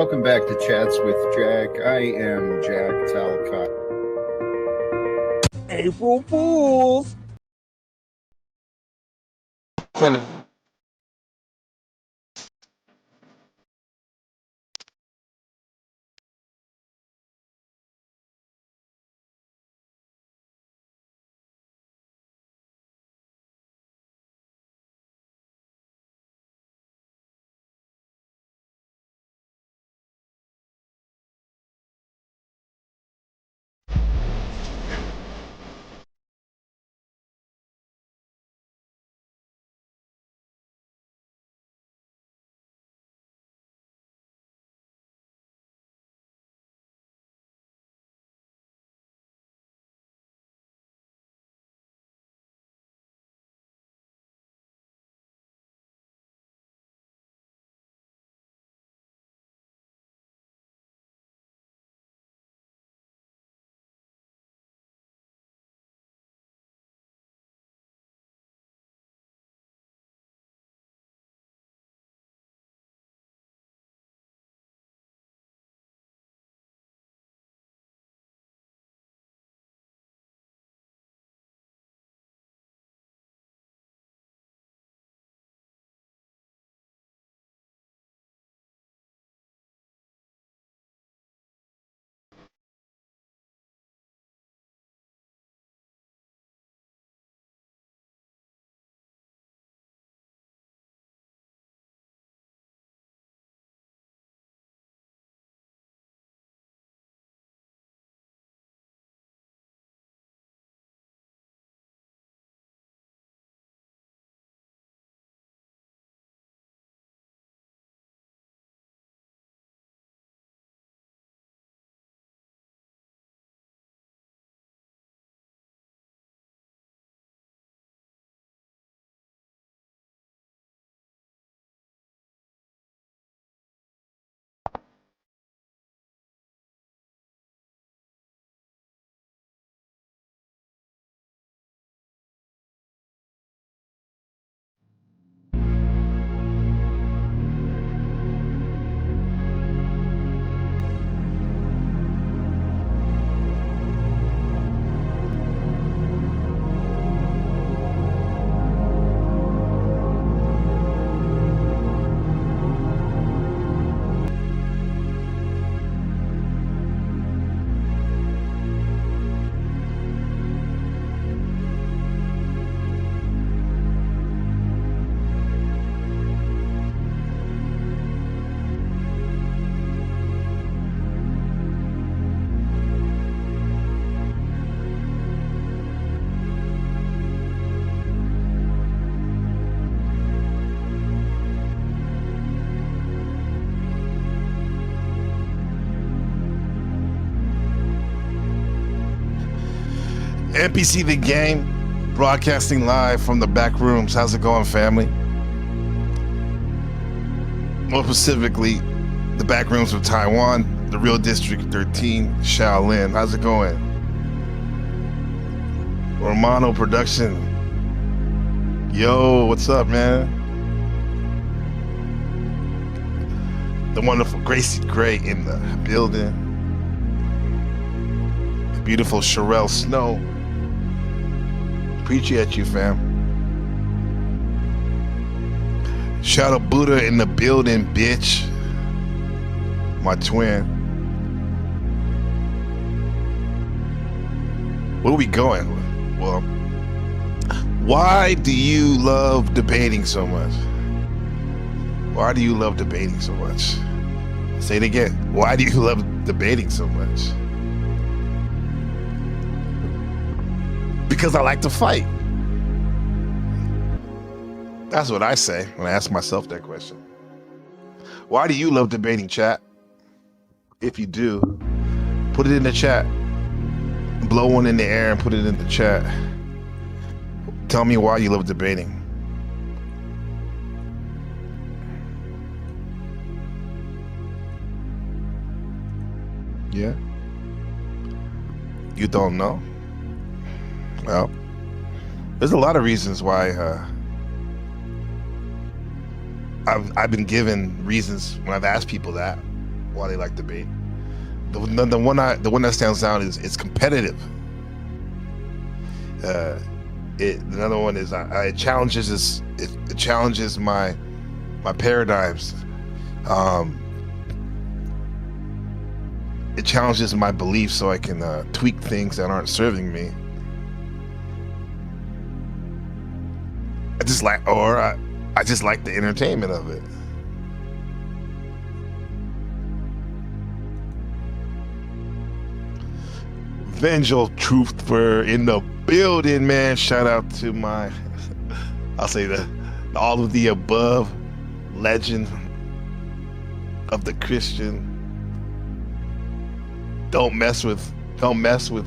welcome back to Chats with Jack. I am Jack Talcott. April Fools! NPC the game, broadcasting live from the back rooms. How's it going, family? More specifically, the back rooms of Taiwan, the real District 13, Shaolin. How's it going? Romano Production. Yo, what's up, man? The wonderful Gracie Gray in the building. The beautiful Sherelle Snow. Appreciate you, fam. Shadow Buddha in the building, bitch. My twin. Where are we going? Well, why do you love debating so much? Why do you love debating so much? Say it again. Why do you love debating so much? Because I like to fight. That's what I say when I ask myself that question. Why do you love debating, chat? If you do, put it in the chat. Blow one in the air and put it in the chat. Tell me why you love debating. Yeah? You don't know? Well, there's a lot of reasons why I've been given reasons when I've asked people that. why they like debate. The one that stands out is it's competitive. Another one is it challenges my paradigms. It challenges my beliefs so I can tweak things that aren't serving me. I just like the entertainment of it. Vengeful Truther in the building, man. Shout out to my, I'll say the all of the above legend of the Christian. Don't mess with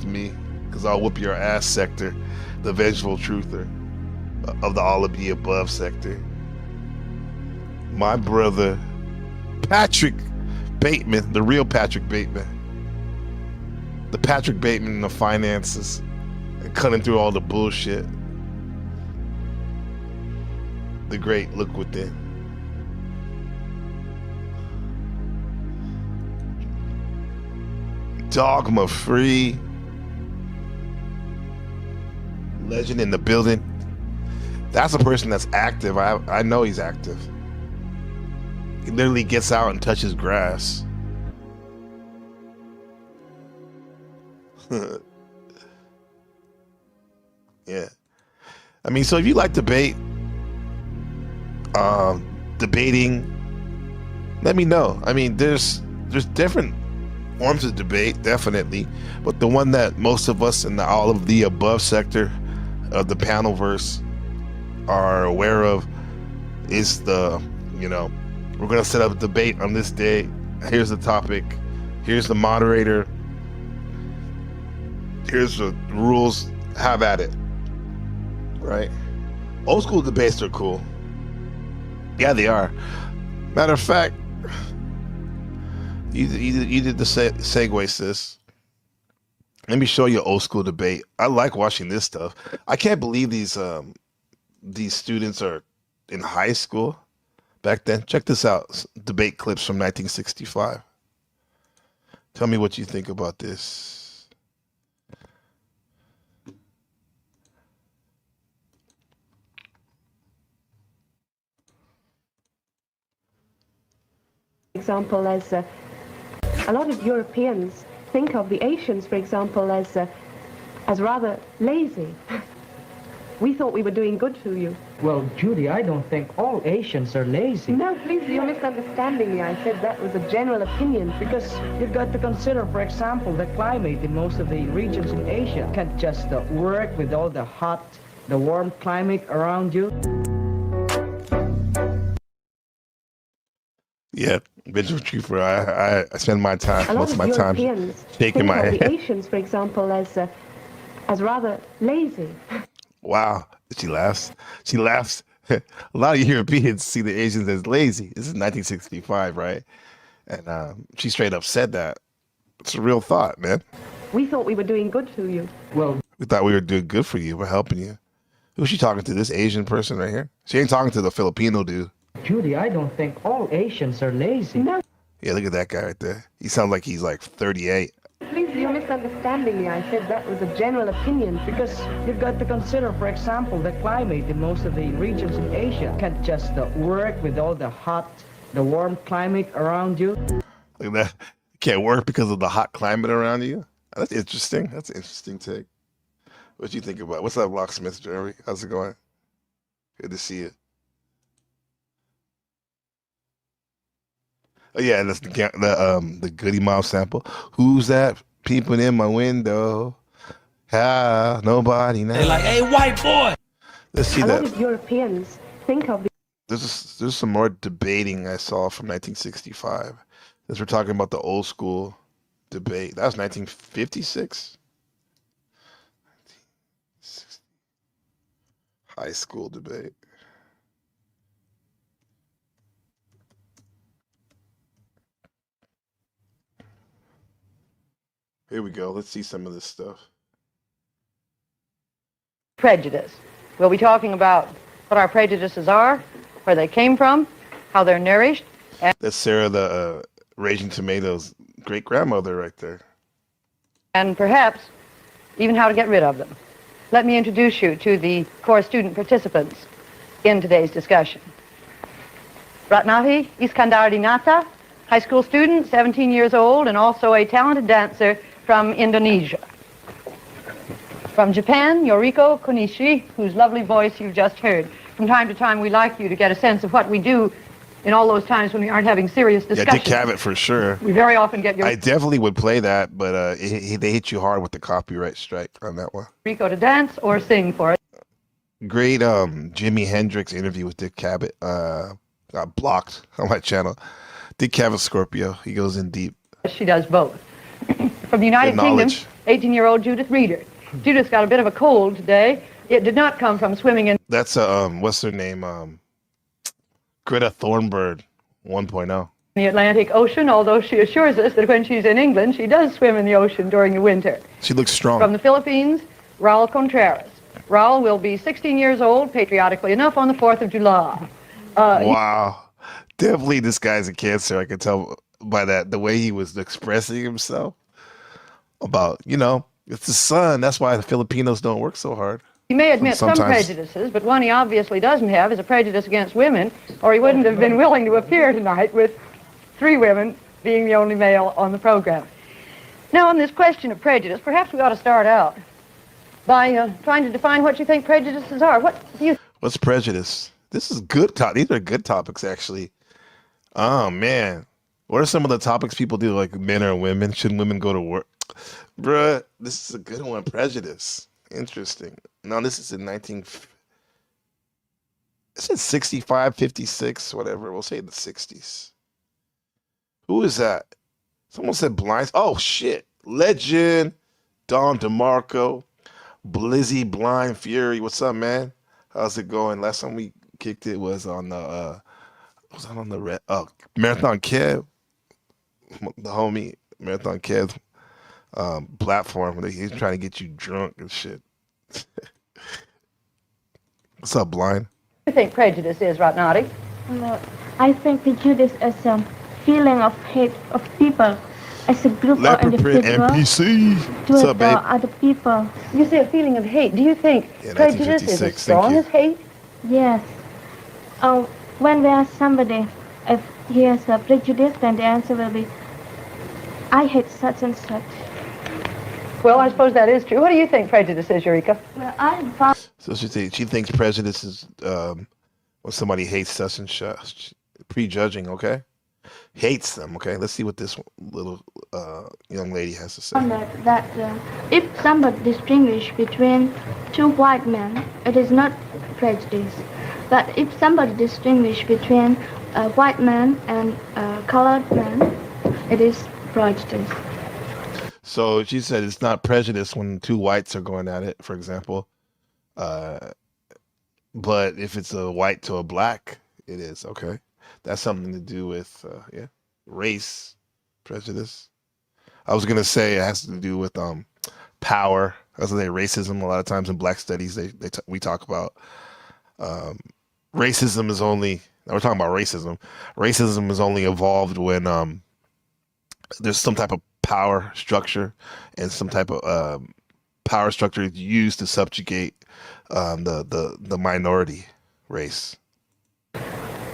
me, because I'll whoop your ass sector. The Vengeful Truther of the all of the above sector. My brother Patrick Bateman, the real Patrick Bateman. The Patrick Bateman of finances, and cutting through all the bullshit. The great Look Within. Dogma Free. Legend in the building. That's a person that's active. I know he's active. He literally gets out and touches grass. Yeah, I mean, so if you like debate, debating, let me know. I mean, there's different forms of debate, definitely, but the one that most of us in the all of the above sector of the panelverse are aware of is we're gonna set up a debate on this day. Here's the topic. Here's the moderator. Here's the rules. Have at it. Right? Old school debates are cool. Yeah, they are. Matter of fact, you did the segue, sis. Let me show you old school debate. I like watching this stuff. I can't believe these students are in high school back then. Check this out. Debate clips from 1965. Tell me what you think about this. Example, as a lot of Europeans think of the Asians, for example, as rather lazy. We thought we were doing good to you. Well, Judy, I don't think all Asians are lazy. No, please, you're misunderstanding me. I said that was a general opinion. Because you've got to consider, for example, the climate in most of the regions in Asia. You can't just work with all the warm climate around you. Yeah, Vengeful Truther. I spend most of my time shaking my head. The Asians, for example, as rather lazy. Wow, she laughs. She laughs. A lot of Europeans see the Asians as lazy. This is 1965, right? And she straight up said that. It's a real thought, man. We thought we were doing good to you. Well, we thought we were doing good for you. We're helping you. Who's she talking to? This Asian person right here? She ain't talking to the Filipino dude. Judy, I don't think all Asians are lazy. No. Yeah, look at that guy right there. He sounds like he's like 38. Please, you're misunderstanding me. I said that was a general opinion. Because you've got to consider, for example, the climate in most of the regions in Asia. You can't just work with all the warm climate around you. Look at that. You can't work because of the hot climate around you? That's interesting. That's an interesting take. What you think about it? What's up, Locksmith Jerry? How's it going? Good to see you. Oh yeah, that's the Goody Mob sample. Who's that peeping in my window? Ah, nobody now. They're like, hey, white boy. Let's see that. A lot of Europeans think of the... There's some more debating I saw from 1965. As we're talking about the old school debate. That was 1956. High school debate. Here we go. Let's see some of this stuff. Prejudice. We'll be talking about what our prejudices are, where they came from, how they're nourished. That's Sarah, the Raging Tomatoes' great grandmother right there. and perhaps even how to get rid of them. Let me introduce you to the core student participants in today's discussion. Ratnati Iskandardinata, high school student, 17 years old, and also a talented dancer from Indonesia. From Japan, Yoriko Konishi, whose lovely voice you've just heard. From time to time, we like you to get a sense of what we do in all those times when we aren't having serious discussions. Yeah, Dick Cavett for sure. We very often get I definitely would play that, but they hit you hard with the copyright strike on that one. Yoriko to dance or sing for us. Great Jimi Hendrix interview with Dick Cavett. Got blocked on my channel. Dick Cavett Scorpio. He goes in deep. She does both. From the United Kingdom, 18-year-old Judith Reeder. Judith's got a bit of a cold today. It did not come from swimming in. That's what's her name? Greta Thunberg 1.0. The Atlantic Ocean, although she assures us that when she's in England, she does swim in the ocean during the winter. She looks strong. From the Philippines, Raul Contreras. Raul will be 16 years old, patriotically enough, on the 4th of July. Wow. Definitely this guy's a Cancer. I can tell by the way he was expressing himself about, it's the sun. That's why the Filipinos don't work so hard. He may admit some prejudices, but one he obviously doesn't have is a prejudice against women, or he wouldn't have been willing to appear tonight with 3 women being the only male on the program. Now, on this question of prejudice, perhaps we ought to start out by trying to define what you think prejudices are. What's prejudice? This is good. These are good topics, actually. Oh, man. What are some of the topics people do, like men or women? Should women go to work? Bruh, this is a good one. Prejudice. Interesting. No, this is in 65, 56, whatever. We'll say the 60s. Who is that? Someone said Blind. Oh, shit. Legend. Don DeMarco. Blizzy Blind Fury. What's up, man? How's it going? Last time we kicked it was on the Marathon Kev, the homie Marathon Kev platform. He's trying to get you drunk and shit. What's up, Blind? What do you think prejudice is, Ratnati? I think prejudice is a feeling of hate of people as a group or individual NPC. towards up, babe? other people. You say a feeling of hate. Do you think prejudice is as strong as hate? Yes. When there's somebody, if he has a prejudice, then the answer will be, I hate such and such. Well, I suppose that is true. What do you think prejudice is, Eureka? Well, I found So she thinks prejudice is when somebody hates such and such. Prejudging, okay? Hates them, okay? Let's see what this little young lady has to say. that if somebody distinguish between 2 white men, it is not prejudice. But if somebody distinguish between a white man and a colored man, it is prejudice. So she said it's not prejudice when 2 whites are going at it, for example. But if it's a white to a black, it is. Okay. That's something to do with, race prejudice. I was going to say it has to do with power. As I say, racism. A lot of times in Black studies, we talk about racism is only, we're talking about racism. Racism is only evolved when there's some type of power structure and some type of power structure is used to subjugate the minority race.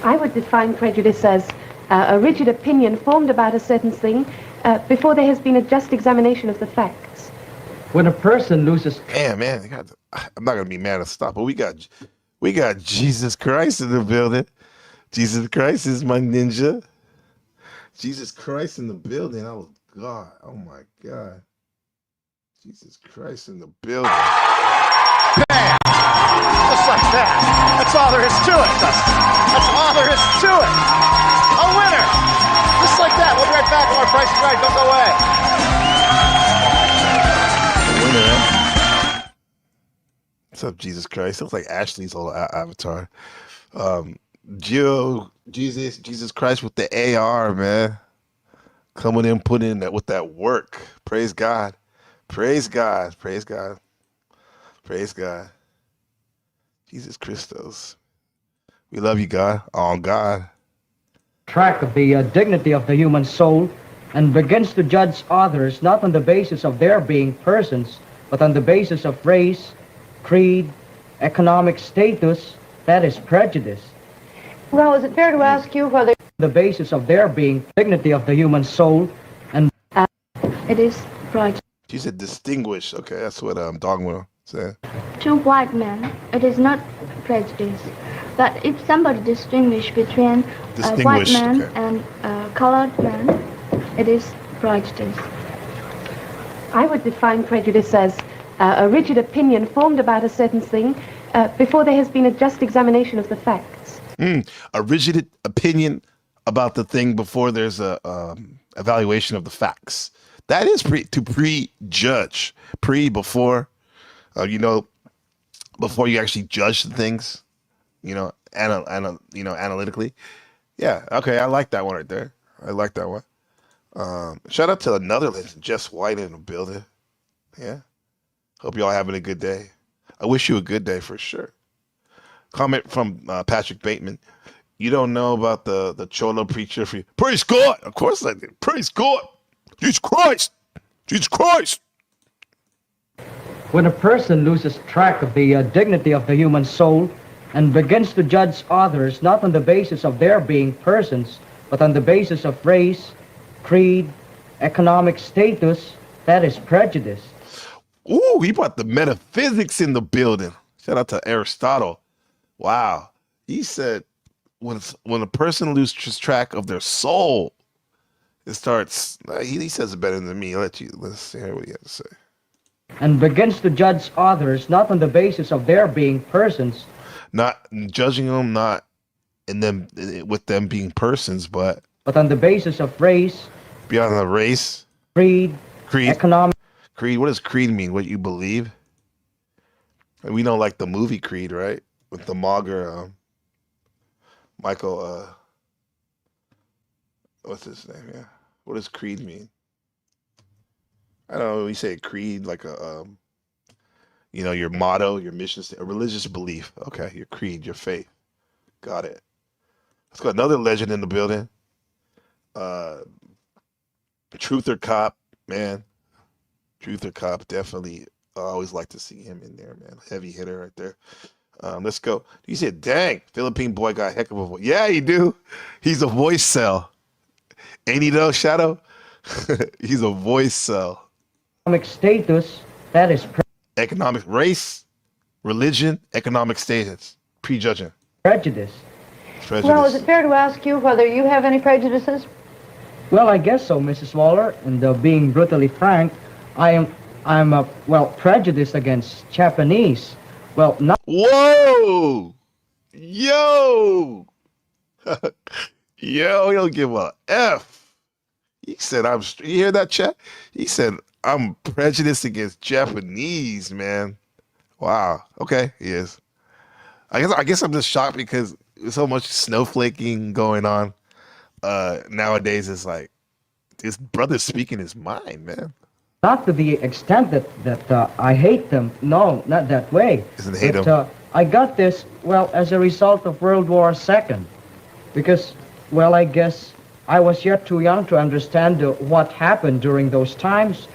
I would define prejudice as a rigid opinion formed about a certain thing before there has been a just examination of the facts. When a person loses... Man, I'm not going to be mad at stop, but we got Jesus Christ in the building. Jesus Christ is my ninja. Jesus Christ in the building. Oh, God. Oh, my God. Jesus Christ in the building. Bam! Just like that. That's all there is to it, Dustin. That's all there is to it. A winner. Just like that. We'll be right back on our Price is Right. Don't go away. A winner, huh? What's up, Jesus Christ? Looks like Ashley's old avatar. Jesus Christ with the AR, man. Coming in, putting in that with that work. Praise God. Praise God. Praise God. Praise God. Jesus Christos. We love you, God. Oh, God. track of the dignity of the human soul and begins to judge others not on the basis of their being persons, but on the basis of race, creed, economic status, that is prejudice. Well, is it fair to ask you whether The basis of their being dignity of the human soul and It is prejudice. She said distinguish. Okay, that's what Dogma said. To white men, it is not prejudice. But if somebody distinguish between a white Distinguish, man okay. and a colored man, it is prejudice. I would define prejudice as a rigid opinion formed about a certain thing before there has been a just examination of the facts. A rigid opinion about the thing before there's a evaluation of the facts. That is to prejudge, before, before you actually judge the things, analytically. Yeah, okay, I like that one right there. I like that one. Shout out to another legend, Jess White in the building. Yeah, hope y'all having a good day. I wish you a good day for sure. Comment from Patrick Bateman. You don't know about the Cholo preacher. Praise God. Of course I did. Praise God. Jesus Christ. Jesus Christ. when a person loses track of the dignity of the human soul and begins to judge others not on the basis of their being persons, but on the basis of race, creed, economic status, that is prejudice. Ooh, he brought the metaphysics in the building. Shout out to Aristotle. Wow. He said when a person loses track of their soul, it starts, he says it better than me. Let's hear what he has to say. And begins to judge others not on the basis of their being persons. Not judging them, not in them with them being persons, but on the basis of race, beyond the race, creed, economic. Creed. What does creed mean? What you believe? And we know, like the movie Creed, right? With the Mauger, Michael. What's his name? Yeah. What does creed mean? I don't know. We say creed like a, your motto, your mission, a religious belief. Okay, your creed, your faith. Got it. Let's got another legend in the building. Truth or Cop, man. Truth or Cop, definitely. I always like to see him in there, man. Heavy hitter right there. Let's go. You said, dang, Philippine boy got a heck of a voice. Yeah, he do. He's a voice cell. Ain't he though, Shadow? He's a voice cell. Economic status, that is economic race, religion, economic status. Prejudging. Prejudice. Well, is it fair to ask you whether you have any prejudices? Well, I guess so, Mrs. Waller. And being brutally frank, I'm prejudiced against Japanese. Well, not. Whoa! Yo! Yo, he don't give a F. He said, you hear that, chat? He said, I'm prejudiced against Japanese, man. Wow. Okay, he is. I guess I'm just shocked because there's so much snowflaking going on. Nowadays, it's like, this brother's speaking his mind, man. Not to the extent that I hate them. No, not that way. Doesn't hate them. I got this, as a result of World War II. Because, I guess I was yet too young to understand what happened during those times.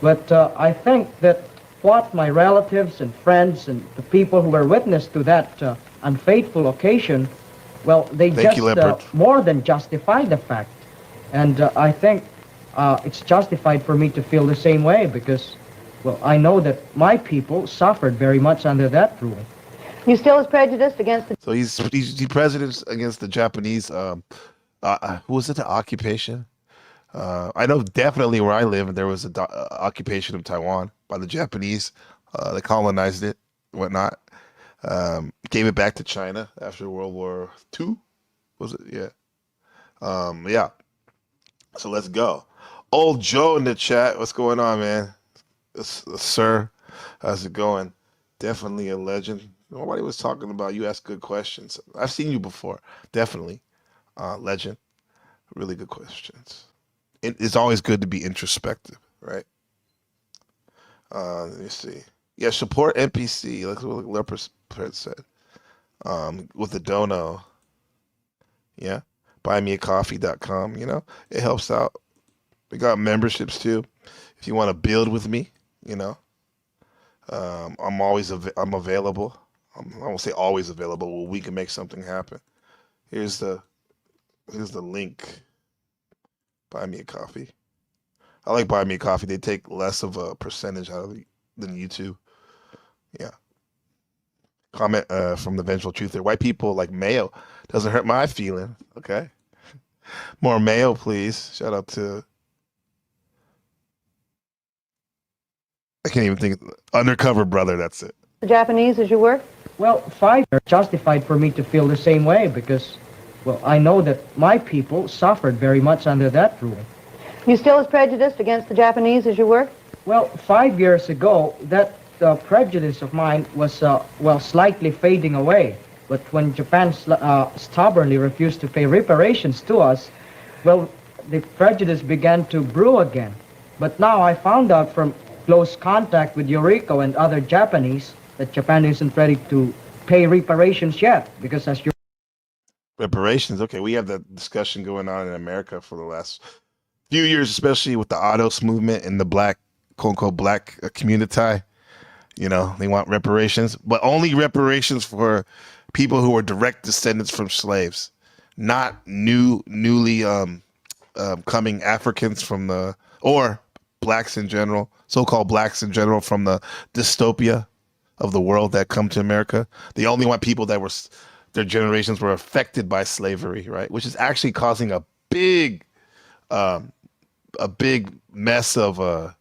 But I think that what my relatives and friends and the people who were witness to that unfaithful occasion, they more than justify the fact. And I think it's justified for me to feel the same way because, I know that my people suffered very much under that rule. You still is prejudiced against the... So he's prejudiced against the Japanese, who was it, the occupation? I know definitely where I live, there was an occupation of Taiwan by the Japanese. They colonized it, whatnot. Gave it back to China after World War II. Was it? Yeah. Yeah. So let's go. Old Joe in the chat. What's going on, man? Sir, how's it going? Definitely a legend. Nobody was talking about you. Ask good questions. I've seen you before. Definitely. Legend. Really good questions. It's always good to be introspective, right? Let me see. Yeah, support NPC. That's what Leopard said. With the dono. Yeah. buymeacoffee.com. You know, it helps out. We got memberships too. If you want to build with me, you know, I'm available. I won't say always available. Well, we can make something happen. Here's the link. Buy me a coffee. I like Buy Me a Coffee. They take less of a percentage out of than YouTube. Yeah. Comment from the Vengeful Truther. White people like mayo. Doesn't hurt my feeling. Okay. More mayo, please. Shout out to, I can't even think. Undercover Brother, that's it. The Japanese as you work? Well, 5 years justified for me to feel the same way because, well, I know that my people suffered very much under that rule. You still as prejudiced against the Japanese as you work? Well, 5 years ago, that prejudice of mine was, well, slightly fading away. But when Japan stubbornly refused to pay reparations to us, well, the prejudice began to brew again. But now I found out from close contact with Yoriko and other Japanese that Japan isn't ready to pay reparations yet, because as you... Reparations, okay, we have that discussion going on in America for the last few years, especially with the ADOS movement and the black, quote-unquote, black community. You know, they want reparations, but only reparations for people who are direct descendants from slaves, not newly coming Africans from the, or blacks in general, so-called blacks in general from the dystopia of the world that come to America. They only want people that were, their generations were affected by slavery, right? Which is actually causing a big mess of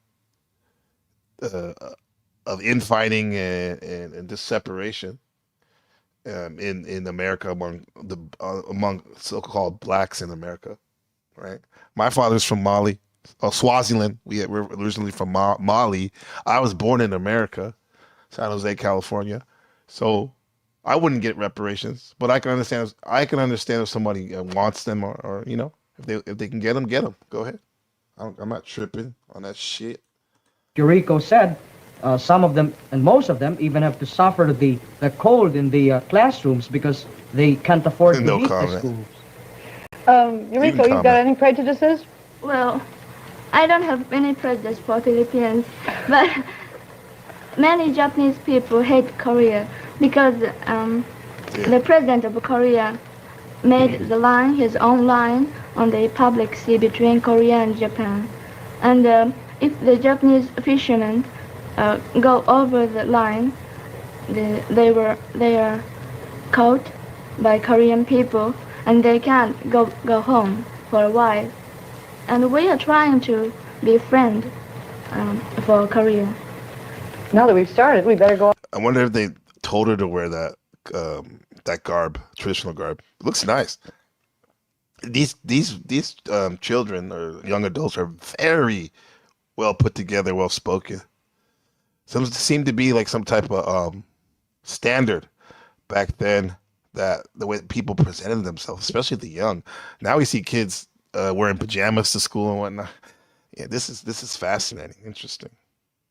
infighting and this separation in America among so-called blacks in America, right? My father's from Mali, Swaziland. We're originally from Mali. I was born in America, San Jose, California. So I wouldn't get reparations, but I can understand if somebody wants them or you know, if they can get them, get them. Go ahead. I'm not tripping on that shit. Yoriko said, some of them, and most of them, even have to suffer the cold in the classrooms because they can't afford to heat the schools. Yoriko, you've got any prejudices? Well, I don't have any prejudice for Philippines, but many Japanese people hate Korea because the president of Korea made the line, his own line, on the public sea between Korea and Japan. And if the Japanese fishermen go over the line, they are caught by Korean people and they can't go home for a while. And we are trying to be friends for Korea. Now that we've started, we better go. I wonder if they told her to wear that that garb, traditional garb. It looks nice. These children or young adults are very well put together, well spoken. Some seem to be like some type of standard back then, that the way people presented themselves, especially the young. Now we see kids wearing pajamas to school and whatnot. Yeah, this is fascinating, interesting.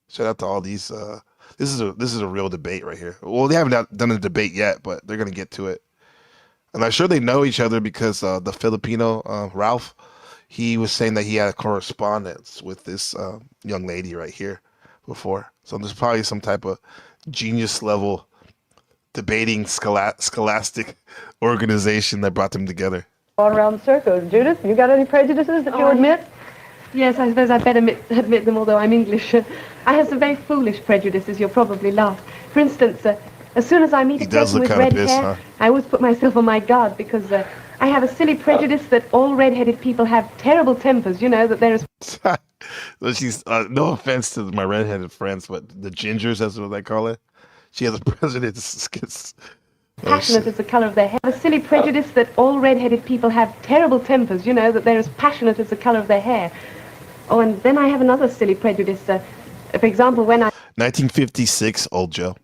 Shout out to all these. This is a real debate right here. Well, they haven't done a debate yet, but they're gonna get to it. And I'm sure they know each other because the Filipino Ralph, he was saying that he had a correspondence with this young lady right here before. So there's probably some type of genius level debating scholastic organization that brought them together. All around the circle. Judith, you got any prejudices that you admit? Yes, I suppose I'd better admit them, although I'm English. I have some very foolish prejudices, you'll probably laugh. For instance, as soon as I meet a person with red hair, I always put myself on my guard because I have a silly prejudice that all red-headed people have terrible tempers, you know, that there is... She's, no offense to my red-headed friends, but the gingers, that's what they call it. She has a prejudice. Passionate as the color of their hair. A silly prejudice that all red-headed people have terrible tempers, you know, that they're as passionate as the color of their hair. Oh, and then I have another silly prejudice. For example, when I... 1956, old Joe.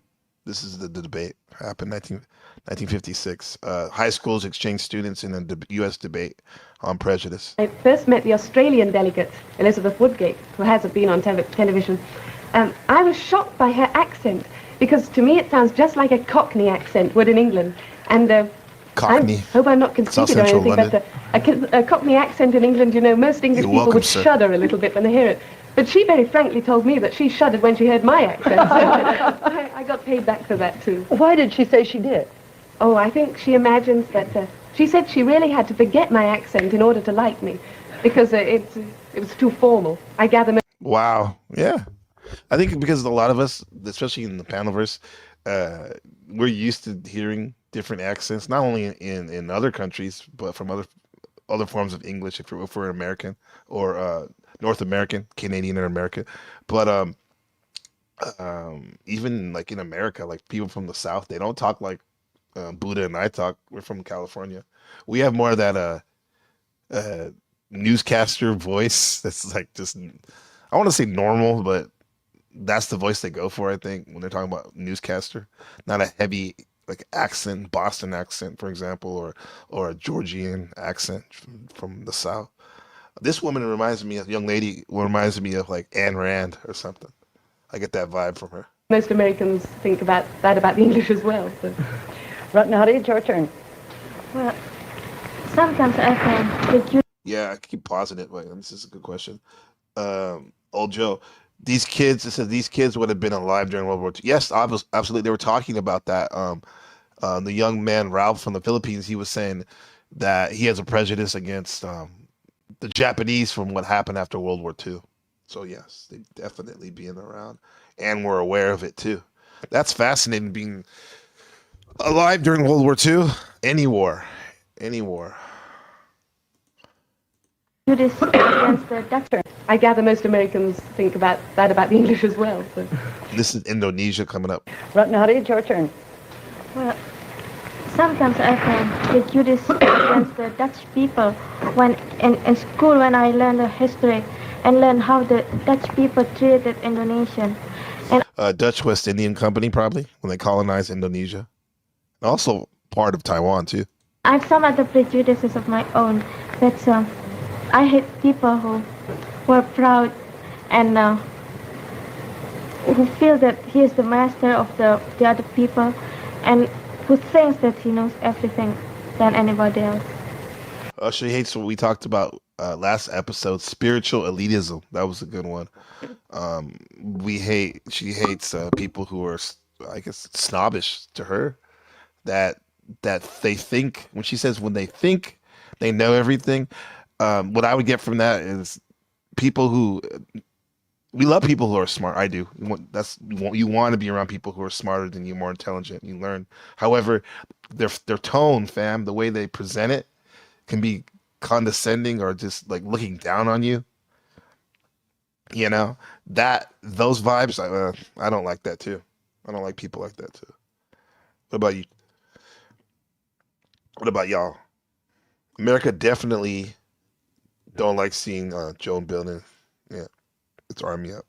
This is the debate. Happened 1956. High schools exchange students in a U.S. debate on prejudice. I first met the Australian delegate, Elizabeth Woodgate, who hasn't been on television. I was shocked by her accent, because to me it sounds just like a Cockney accent would in England. And Cockney, hope I'm not South conceited or Central anything, London. but a Cockney accent in England, you know, most English You're people welcome, would sir. shudder a little bit when they hear it. But she very frankly told me that she shuddered when she heard my accent. So I got paid back for that, too. Why did she say she did? Oh, I think she imagines that... she said she really had to forget my accent in order to like me, because it was too formal. I gather... Wow. Yeah. I think because a lot of us, especially in the Panelverse, we're used to hearing different accents, not only in other countries, but from other forms of English, if we're American or North American, Canadian or American. But even like in America, like people from the South, they don't talk like Buddha and I talk. We're from California. We have more of that newscaster voice that's like just, I want to say normal, but that's the voice they go for, I think, when they're talking about newscaster. Not a heavy like accent, Boston accent, for example, or a Georgian accent from the South. This woman reminds me of, young lady reminds me of like Ayn Rand or something. I get that vibe from her. Most Americans think about the English as well. So. Right, Nadia, it's your turn. Well, sometimes I find that you... Yeah, I keep pausing it. Wait, this is a good question. Old Joe, these kids, it says these kids would have been alive during World War II. Yes, absolutely. They were talking about that. The young man, Ralph from the Philippines, he was saying that he has a prejudice against the Japanese from what happened after World War II. So yes, they definitely being around, and we're aware of it too. That's fascinating, being alive during World War II. Any war. Judas against the Dutch. I gather most Americans think about the English as well. So. This is Indonesia coming up. Right, Nadia, it's your turn. Well, sometimes I find that Judas against the Dutch people when in school when I learned the history and learned how the Dutch people treated Indonesian. And Dutch West Indian Company, probably, when they colonized Indonesia. Also part of Taiwan, too. I have some other prejudices of my own. That's I hate people who are proud and who feel that he is the master of the other people and who thinks that he knows everything than anybody else. She hates what we talked about last episode, spiritual elitism. That was a good one. She hates people who are, I guess, snobbish to her. That they think, when she says when they think they know everything, what I would get from that is people who, we love people who are smart. I do. You want to be around people who are smarter than you, more intelligent. You learn. However, their tone, fam, the way they present it, can be condescending or just like looking down on you. You know, those vibes. I don't like that too. I don't like people like that too. What about you? What about y'all? America definitely don't like seeing Joan building. Yeah, its army up.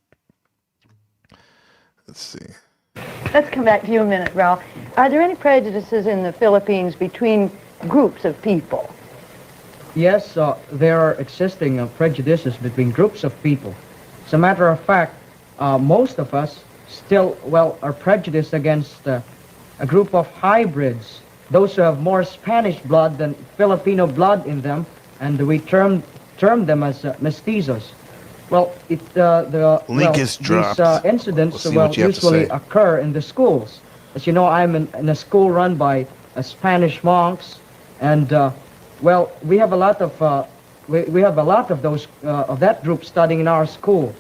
Let's see. Let's come back to you a minute, Ralph. Are there any prejudices in the Philippines between groups of people? Yes, there are existing prejudices between groups of people. As a matter of fact, most of us still, are prejudiced against a group of hybrids, those who have more Spanish blood than Filipino blood in them, and we term them as mestizos. Well, these incidents usually occur in the schools. As you know, I'm in a school run by Spanish monks, and we have a lot of we have a lot of those of that group studying in our school,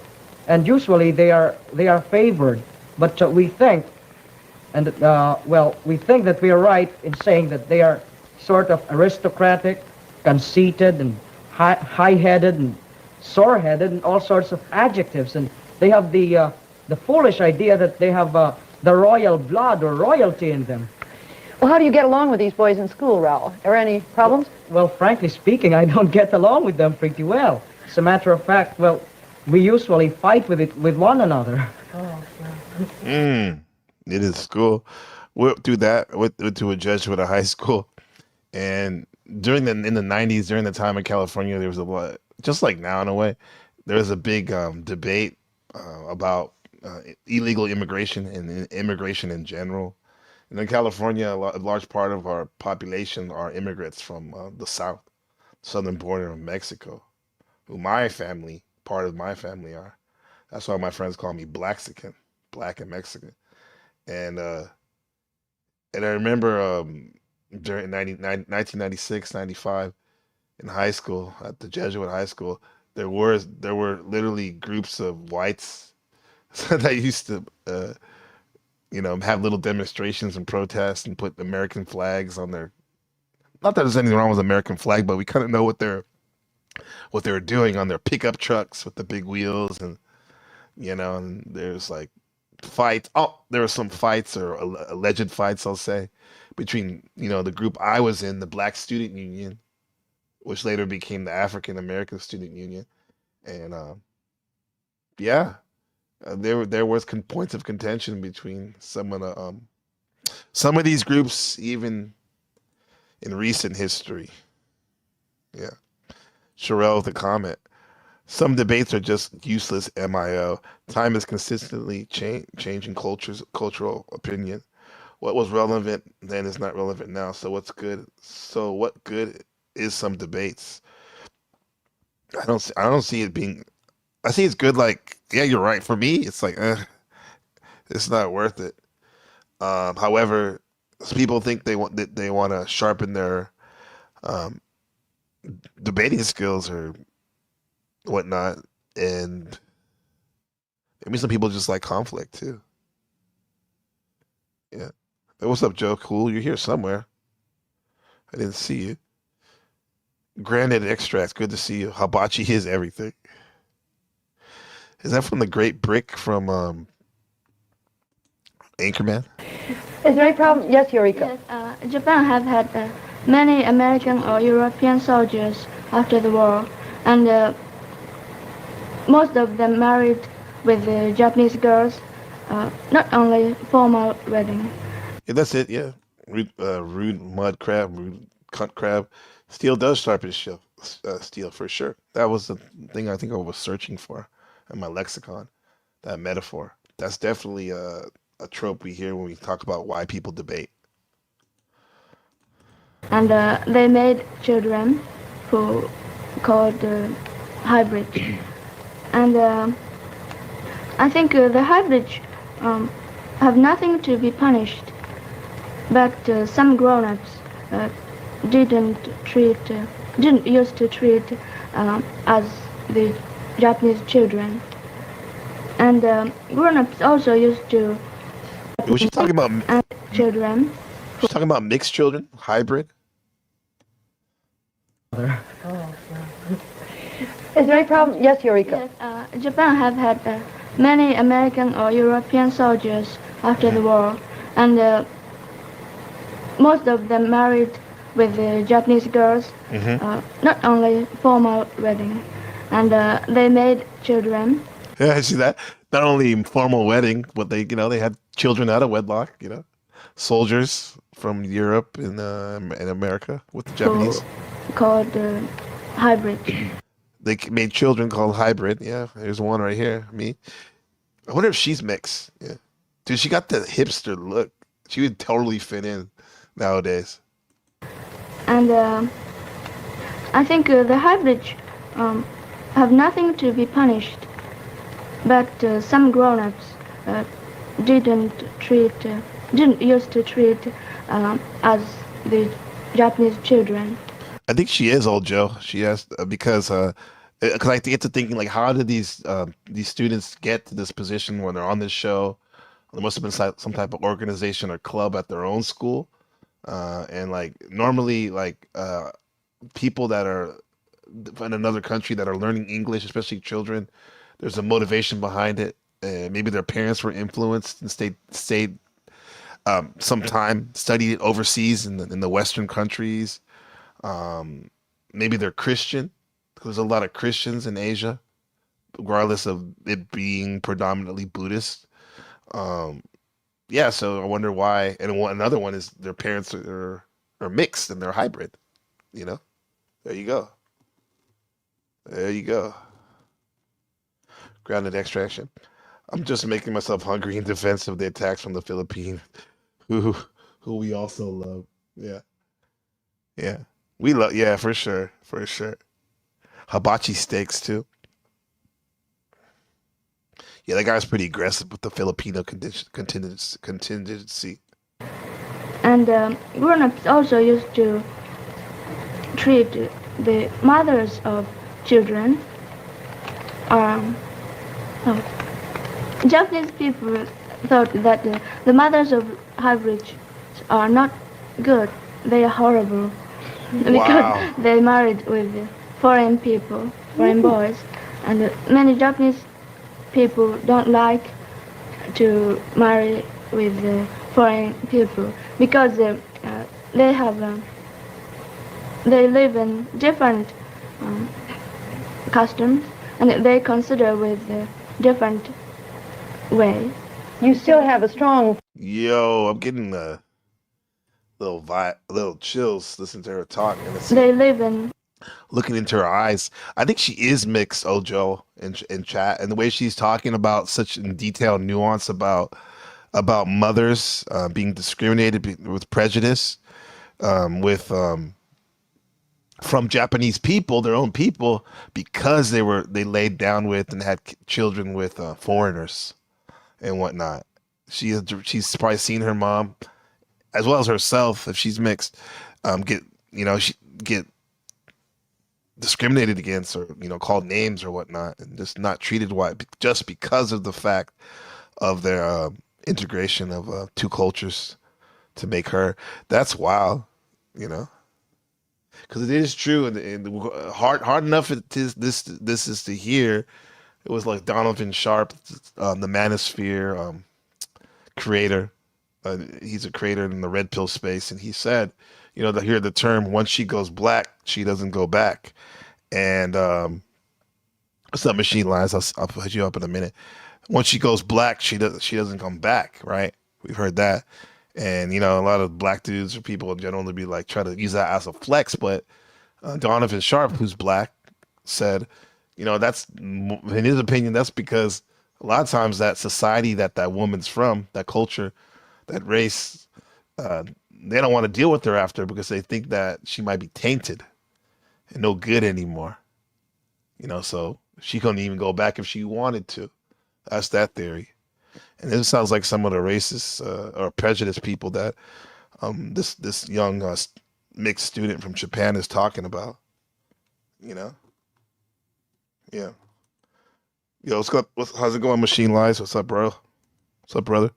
and usually they are favored. But we think, and we think that we are right in saying that they are sort of aristocratic, conceited, and high-headed, and sore-headed, and all sorts of adjectives, and they have the foolish idea that they have the royal blood or royalty in them. Well, how do you get along with these boys in school, Raul? Are there any problems? Well, frankly speaking, I don't get along with them pretty well. As a matter of fact, we usually fight with one another. Oh, It is school. We went through that. Went to a Jesuit high school, and in the 90s, during the time in California, there was a lot, just like now in a way, there was a big debate about illegal immigration and immigration in general. And in California, a large part of our population are immigrants from the south, southern border of Mexico, who my family, part of my family are. That's why my friends call me Blaxican, black and Mexican. And I remember during 1996, 95 in high school at the Jesuit high school, there were literally groups of whites that used to have little demonstrations and protests and put American flags on their. Not that there's anything wrong with American flag, but we kind of know what they were doing on their pickup trucks with the big wheels, and there's like fights. Oh, there were some fights or alleged fights, I'll say, between the group I was in, the Black Student Union, which later became the African American Student Union, and yeah, there was points of contention between some of these groups even in recent history. Yeah, Sherelle with a comment. Some debates are just useless MIO. Time is consistently changing cultural opinion. What was relevant then is not relevant now. So what good is some debates? I don't see it being. I see it's good. Like, yeah, you're right. For me, it's like, it's not worth it. However, people think they want to sharpen their um, debating skills or whatnot, and maybe some people just like conflict too. Yeah. Hey, what's up, Joe? Cool, you're here somewhere. I didn't see you. Granite extracts, good to see you. Hibachi is everything. Is that from the Great Brick from Anchorman? Is there any problem? Yes, Eureka. Yes, Japan have had many American or European soldiers after the war, and most of them married with Japanese girls, not only formal wedding. Yeah, that's it. Yeah, rude mud crab, rude cunt crab. Steel does sharpen steel for sure. That was the thing I think I was searching for in my lexicon. That metaphor. That's definitely a trope we hear when we talk about why people debate. And they made children who called hybrid. And I think the hybrids have nothing to be punished, but some grown-ups didn't used to treat as the Japanese children. And grown-ups also used to Was she talking about? children. She's talking about mixed children, hybrid. Is there any problem? Yes, Eureka. Yes, Japan have had many American or European soldiers after the war, and most of them married with Japanese girls, not only formal wedding, and they made children. Yeah, I see that. Not only formal wedding, but they had children out of wedlock. Soldiers from Europe and America with the Japanese. Called hybrid. They made children called hybrid. Yeah, there's one right here. Me. I wonder if she's mixed. Yeah, dude, she got the hipster look. She would totally fit in nowadays. And I think the hybrids have nothing to be punished, but some grown-ups didn't used to treat as the Japanese children. I think she is old Joe. She has because I get to thinking like, how did these students get to this position when they're on this show? There must have been some type of organization or club at their own school, and like normally like people that are in another country that are learning English, especially children, there's a motivation behind it. Maybe their parents were influenced and stayed some time, studied it overseas in the Western countries. Maybe they're Christian. There's a lot of Christians in Asia, regardless of it being predominantly Buddhist. Yeah, so I wonder why. And another one is their parents are mixed and they're hybrid. There you go. There you go. Grounded extraction. I'm just making myself hungry in defense of the attacks from the Philippines. Who who we also love. Yeah, yeah, we love. Yeah, for sure, for sure. Hibachi steaks too. Yeah, that guy's pretty aggressive with the Filipino contingency. And grown-ups also used to treat the mothers of children. Um, oh, Japanese people thought that the mothers of hybrids are not good. They are horrible because Wow. they married with foreign people, foreign boys, and many Japanese people don't like to marry with foreign people because they have they live in different um, customs and they consider with different ways. You still have a strong. Yo, I'm getting a little chills listening to her talk, and it's They live in. looking into her eyes. I think she is mixed, Ojo, in chat, and the way she's talking about such in detail, nuance about mothers being discriminated with prejudice, with from Japanese people, their own people, because they laid down with and had children with foreigners and whatnot. She's probably seen her mom as well as herself, if she's mixed, get discriminated against or called names or whatnot, and just not treated white just because of the fact of their integration of two cultures to make her. That's wild, you know. Because it is true, and hard enough it is. This is to hear. It was like Donovan Sharp, the Manosphere creator. He's a creator in the red pill space, and he said, to hear the term "once she goes black, she doesn't go back." And what's up, Machine Lines? I'll put you up in a minute. Once she goes black, she doesn't come back. Right? We've heard that, and a lot of black dudes or people in general to be like try to use that as a flex. But Donovan Sharp, who's black, said, that's in his opinion, that's because a lot of times that society that woman's from, that culture, that race, they don't want to deal with her after because they think that she might be tainted and no good anymore. So she couldn't even go back if she wanted to. That's that theory. And it sounds like some of the racist or prejudiced people that this young mixed student from Japan is talking about. Yeah. Yo, how's it going, Machine Lies? What's up, bro? What's up, brother?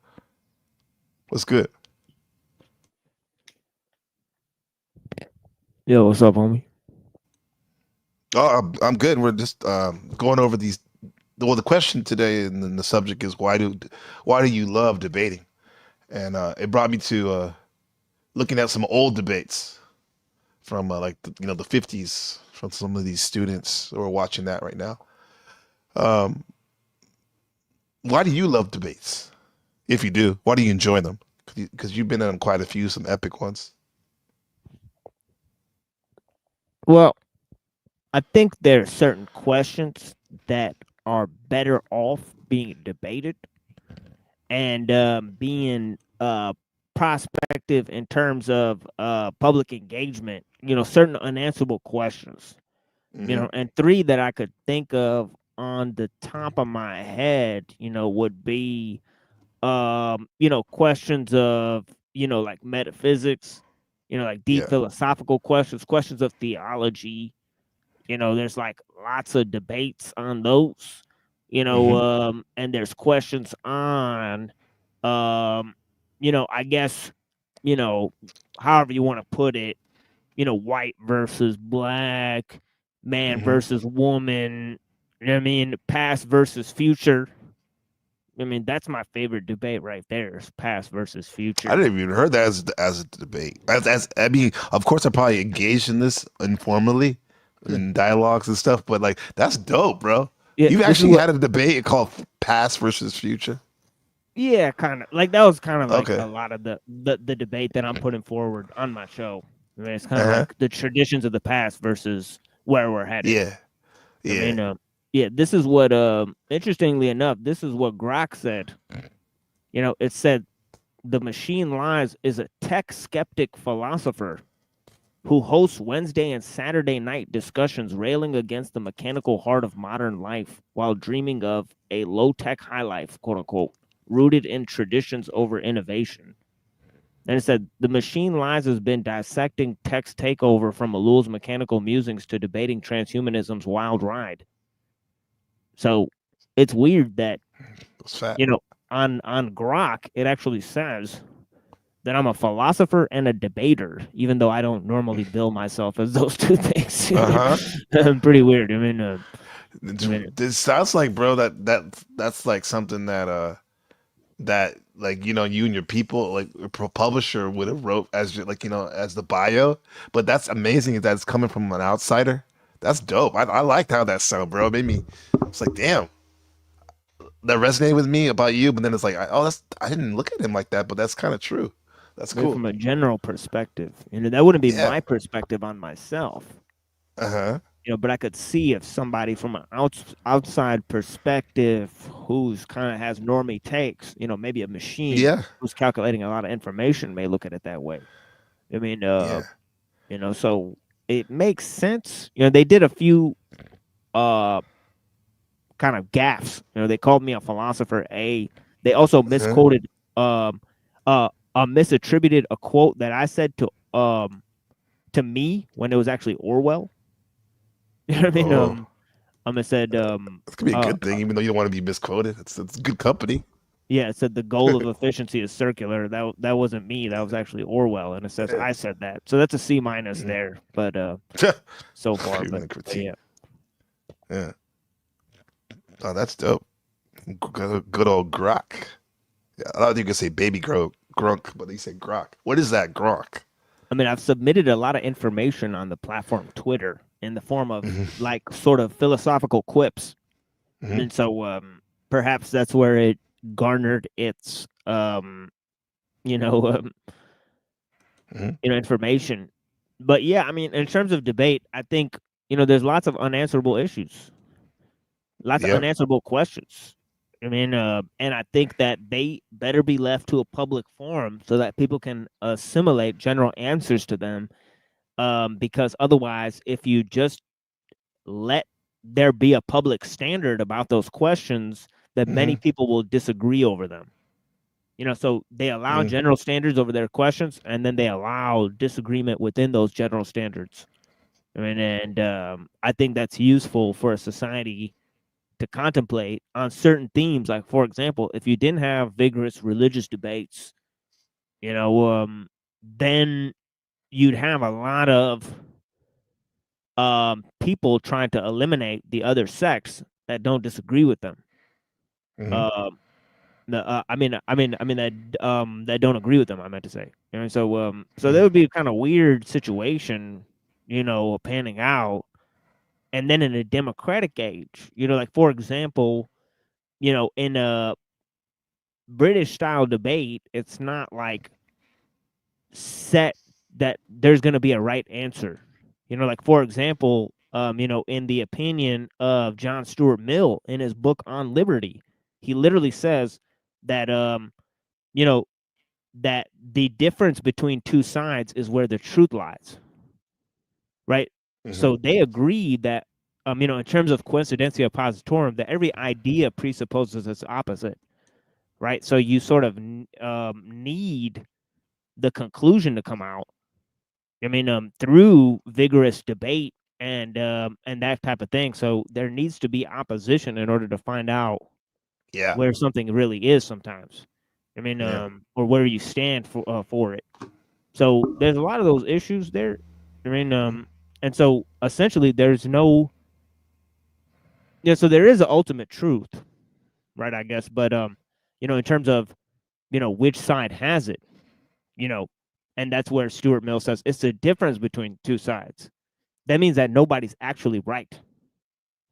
What's good? Yo, what's up, homie? Oh, I'm good. We're just going over these. Well, the question today and the subject is why do you love debating? And it brought me to looking at some old debates from the 50s from some of these students who are watching that right now. Why do you love debates? If you do, why do you enjoy them? Because you've been on quite a few, some epic ones. Well, I think there are certain questions that are better off being debated and being prospective in terms of public engagement. Certain unanswerable questions. Mm-hmm. And three that I could think of on the top of my head, would be questions of like metaphysics, like deep philosophical questions of theology. There's like lots of debates on those, and there's questions on I guess, however you want to put it, white versus black, man versus woman, past versus future. That's my favorite debate right there, is past versus future. I didn't even heard that as a debate. I mean, of course, I probably engaged in this informally in dialogues and stuff, but like that's dope, bro. Yeah, You've actually had a debate called past versus future. Yeah, kind of like that was kind of like a lot of the debate that I'm putting forward on my show. It's kind of like the traditions of the past versus where we're headed. Yeah. This is what interestingly enough, this is what Grok said. It said The Machine Lies is a tech skeptic philosopher who hosts Wednesday and Saturday night discussions railing against the mechanical heart of modern life while dreaming of a low-tech high life, quote unquote, rooted in traditions over innovation. And it said, the Machine Lies has been dissecting tech's takeover from Elul's mechanical musings to debating transhumanism's wild ride. So it's weird that, on Grok, it actually says that I'm a philosopher and a debater, even though I don't normally bill myself as those two things. Pretty weird. I mean, this sounds like, bro, that's like something that like, you and your people, like a publisher would have wrote as like, as the bio. But that's amazing that it's coming from an outsider. That's dope. I liked how that sounded, bro. It made me, it's like, damn, that resonated with me about you. But then it's like, I didn't look at him like that, but that's kind of true. That's cool. From a general perspective, that wouldn't be my perspective on myself. But I could see if somebody from an outside perspective who's kind of has normie takes, maybe a machine who's calculating a lot of information may look at it that way. I mean, so it makes sense. They did a few kind of gaffes. They called me a philosopher. They also misquoted misattributed a quote that I said to me when it was actually Orwell. You know what I mean? I said it's gonna be a good thing, even though you don't want to be misquoted. It's good company. Yeah, it said the goal of efficiency is circular. That wasn't me. That was actually Orwell, and it says I said that. So that's a C- there, but so far. But yeah. Yeah. Oh, that's dope. Good old Grok. Yeah, I thought you could say baby grunk, but you said Grok. What is that, Grok? I mean, I've submitted a lot of information on the platform Twitter in the form of like sort of philosophical quips, and so perhaps that's where it garnered its information. But yeah, I mean, in terms of debate, I think there's lots of unanswerable issues, lots of unanswerable questions. I mean, and I think that they better be left to a public forum so that people can assimilate general answers to them. Because otherwise, if you just let there be a public standard about those questions, that many people will disagree over them. So they allow general standards over their questions, and then they allow disagreement within those general standards. I mean, and I think that's useful for a society to contemplate on certain themes. Like, for example, if you didn't have vigorous religious debates, then you'd have a lot of people trying to eliminate the other sex that don't disagree with them. I mean that don't agree with them. I meant to say, so there would be a kind of weird situation, panning out. And then in a democratic age, like, for example, in a British style debate, it's not like set that there's going to be a right answer. Like, for example, in the opinion of John Stuart Mill in his book on liberty, he literally says that, that the difference between two sides is where the truth lies. Right. So they agree that, in terms of coincidentia positorum, that every idea presupposes its opposite. Right. So you sort of need the conclusion to come out. I mean, through vigorous debate and that type of thing. So there needs to be opposition in order to find out where something really is sometimes. I mean, or where you stand for it. So there's a lot of those issues there. I mean, and so essentially there's no, so there is an ultimate truth, right? I guess, but in terms of, which side has it, and that's where Stuart Mill says it's the difference between two sides. That means that nobody's actually right.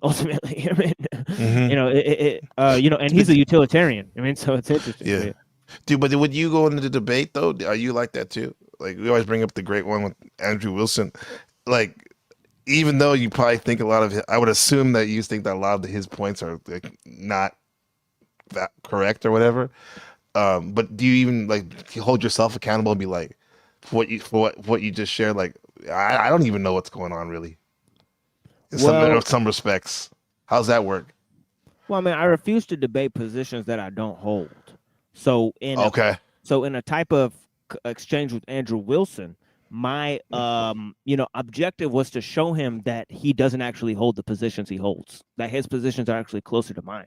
Ultimately, I mean, and he's a utilitarian. I mean, so it's interesting. Yeah. Dude, but would you go into the debate though? Are you like that too? Like, we always bring up the great one with Andrew Wilson. Like, even though you probably think a lot of, I would assume that you think that a lot of his points are like not that correct or whatever. But do you even like hold yourself accountable and be like, for what you just shared? Like, I don't even know what's going on really. In some respects, how's that work? Well, I mean, I refuse to debate positions that I don't hold. So in a type of exchange with Andrew Wilson, my objective was to show him that he doesn't actually hold the positions he holds, that his positions are actually closer to mine.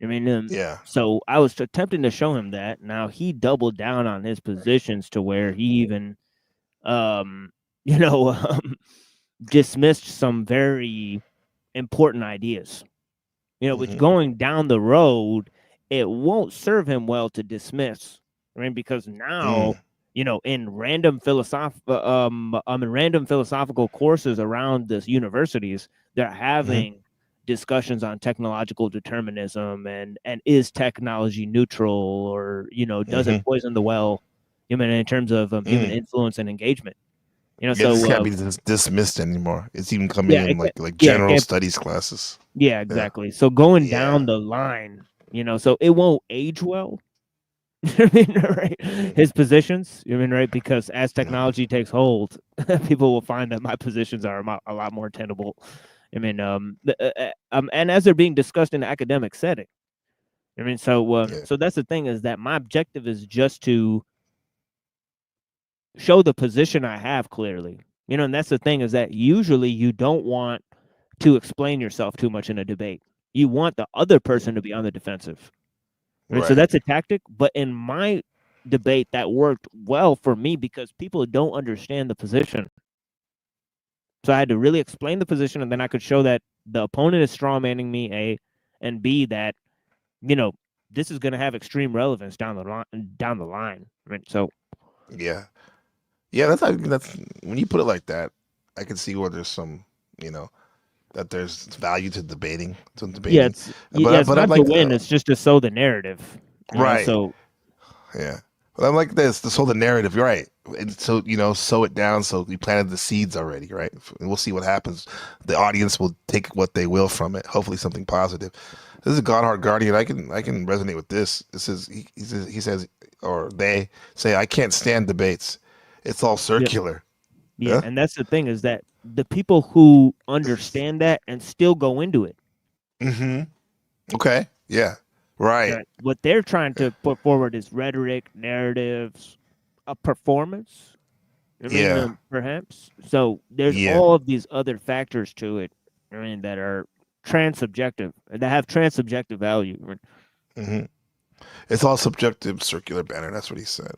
I mean, so I was attempting to show him that. Now he doubled down on his positions to where he even, dismissed some very important ideas. Which going down the road, it won't serve him well to dismiss. I mean, because now, in random philosophical courses around the universities, they're having discussions on technological determinism and is technology neutral, or does it poison the well, in terms of human influence and engagement. This can't be dismissed anymore. It's even coming in like general studies classes. Yeah, exactly. So going down the line, so it won't age well. I mean, right? His positions, right? Because as technology takes hold, people will find that my positions are a lot more tenable. I mean, and as they're being discussed in an academic setting. I mean, so that's the thing, is that my objective is just to show the position I have clearly. And that's the thing, is that usually you don't want to explain yourself too much in a debate. You want the other person to be on the defensive. Right? So that's a tactic. But in my debate, that worked well for me because people don't understand the position. So I had to really explain the position, and then I could show that the opponent is strawmanning me, A, and B, that, this is going to have extreme relevance down the line. Right? So. Yeah. That's when you put it like that, I can see where there's some, that there's value to debating. Yeah, it's not to win. It's just to sow the narrative. Right. So. Yeah. But I'm like this, to sow the narrative, you're right. And so, sow it down. So we planted the seeds already, right? And we'll see what happens. The audience will take what they will from it. Hopefully something positive. This is Godheart Guardian. I can resonate with this. This is he says, or they say, I can't stand debates. It's all circular. Yeah, and that's the thing, is that the people who understand that and still go into it. Okay. Yeah. Right. What they're trying to put forward is rhetoric, narratives, a performance. Perhaps. So there's all of these other factors to it. That are transsubjective, that have transsubjective value. It's all subjective, circular banner. That's what he said.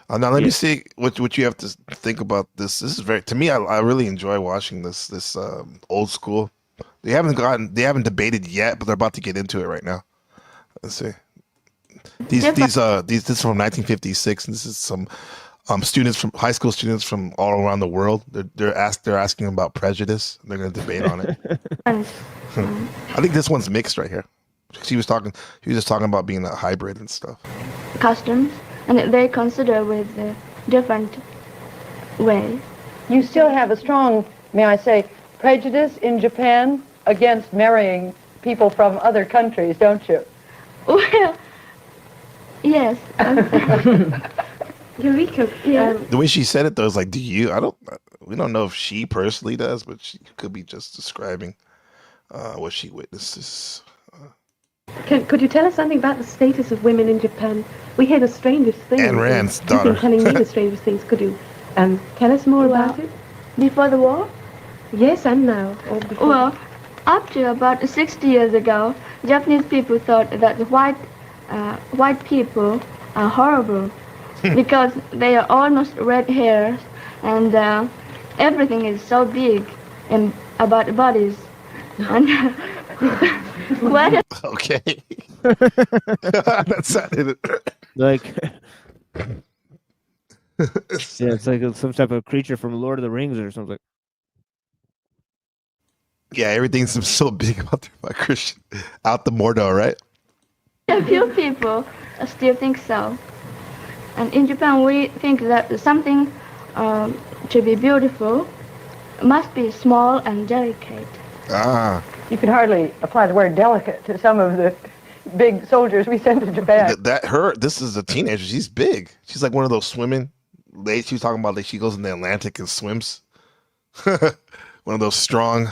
Now let me see what you have to think about this. This is to me, I really enjoy watching this old school. They haven't debated yet, but they're about to get into it right now. Let's see. This is from 1956, and this is some high school students from all around the world. They're asking about prejudice. They're going to debate on it. I think this one's mixed right here. She was just talking about being a hybrid and stuff. Customs, and they consider with different ways. You still have a strong, may I say, prejudice in Japan against marrying people from other countries, don't you? Well, yes. Eureka. The way she said it, though, is like, we don't know if she personally does, but she could be just describing what she witnesses. Could you tell us something about the status of women in Japan? We hear the strangest things. Anne Rand's daughter. You've been telling me the strangest things. Could you tell us more about it? Before the war? Yes, and now. Well, up to about 60 years ago, Japanese people thought that white people are horrible because they are almost red hairs, and everything is so big about the bodies. And okay. That sounded like it's like some type of creature from Lord of the Rings or something. Yeah, everything's so big out there by Christian. Out the Mordor, right? A few people still think so. And in Japan, we think that something to be beautiful must be small and delicate. Ah. You can hardly apply the word delicate to some of the big soldiers we send to Japan. This is a teenager. She's big. She's like one of those swimming. She was talking about like she goes in the Atlantic and swims. one of those strong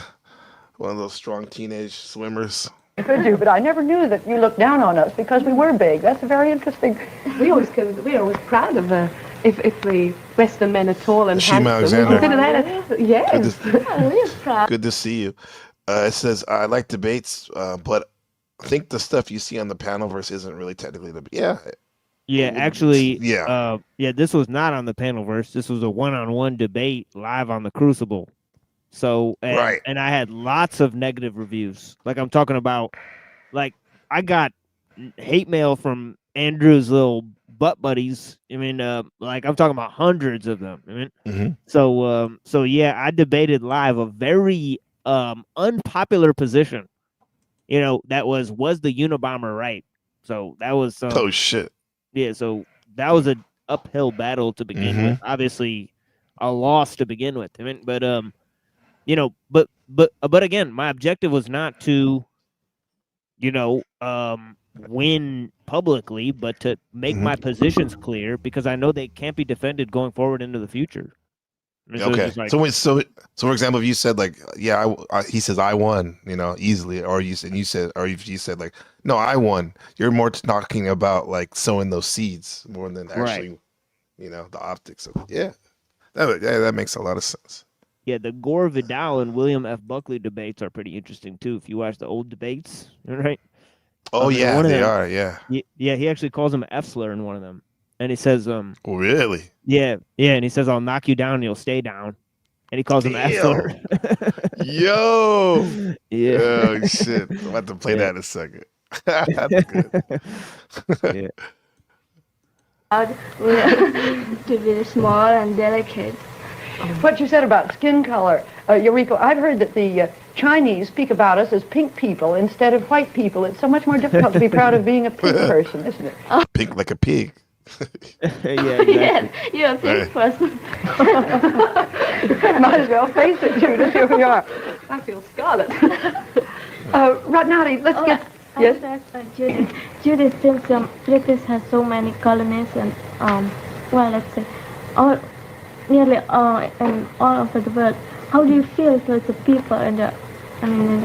teenage swimmers. Could you? But I never knew that you looked down on us because we were big. That's very interesting. We're always proud of if the Western men are tall and Shima handsome. Alexander. Yes. We're proud. Good to see you. It says I like debates, but I think the stuff you see on the panel verse isn't really technically actually, yeah. This was not on the panel verse. This was a one-on-one debate live on the Crucible. So, and I had lots of negative reviews. Like I'm talking about, like I got hate mail from Andrew's little butt buddies. I mean, like I'm talking about hundreds of them. I mean, so yeah, I debated live a very unpopular position. You know, that was the Unabomber right? So that was oh shit. Yeah, so that was an uphill battle to begin with. Obviously, a loss to begin with. I mean, but you know, but again, my objective was not to, you know, win publicly, but to make my positions clear because I know they can't be defended going forward into the future. I mean, okay. Like, so for example, if you said like, yeah, he says I won, you know, easily, or you said, if you said like, no, I won. You're more talking about like sowing those seeds more than actually, you know, the optics of it. That makes a lot of sense. Yeah, the Gore Vidal and William F. Buckley debates are pretty interesting too. If you watch the old debates, right? Oh yeah, they are. Yeah. Yeah, he actually calls him F slur in one of them, and he says, Oh really? Yeah, and he says, "I'll knock you down, and you'll stay down," and he calls him F slur. Yo. Yeah. Oh shit! I'm about to play that in a second. That's good. To be small and delicate. What you said about skin color, Eureka, I've heard that the Chinese speak about us as pink people instead of white people. It's so much more difficult to be proud of being a pink person, isn't it? Pink like a pig. Yeah, exactly. Yes, you're a pink person. Might as well face it, Judith. Here we are. I feel scarlet. Ratnati, let's get... Yes? Judith, since British has so many colonies and, well, let's say, nearly in all over the world, how do you feel towards the people in the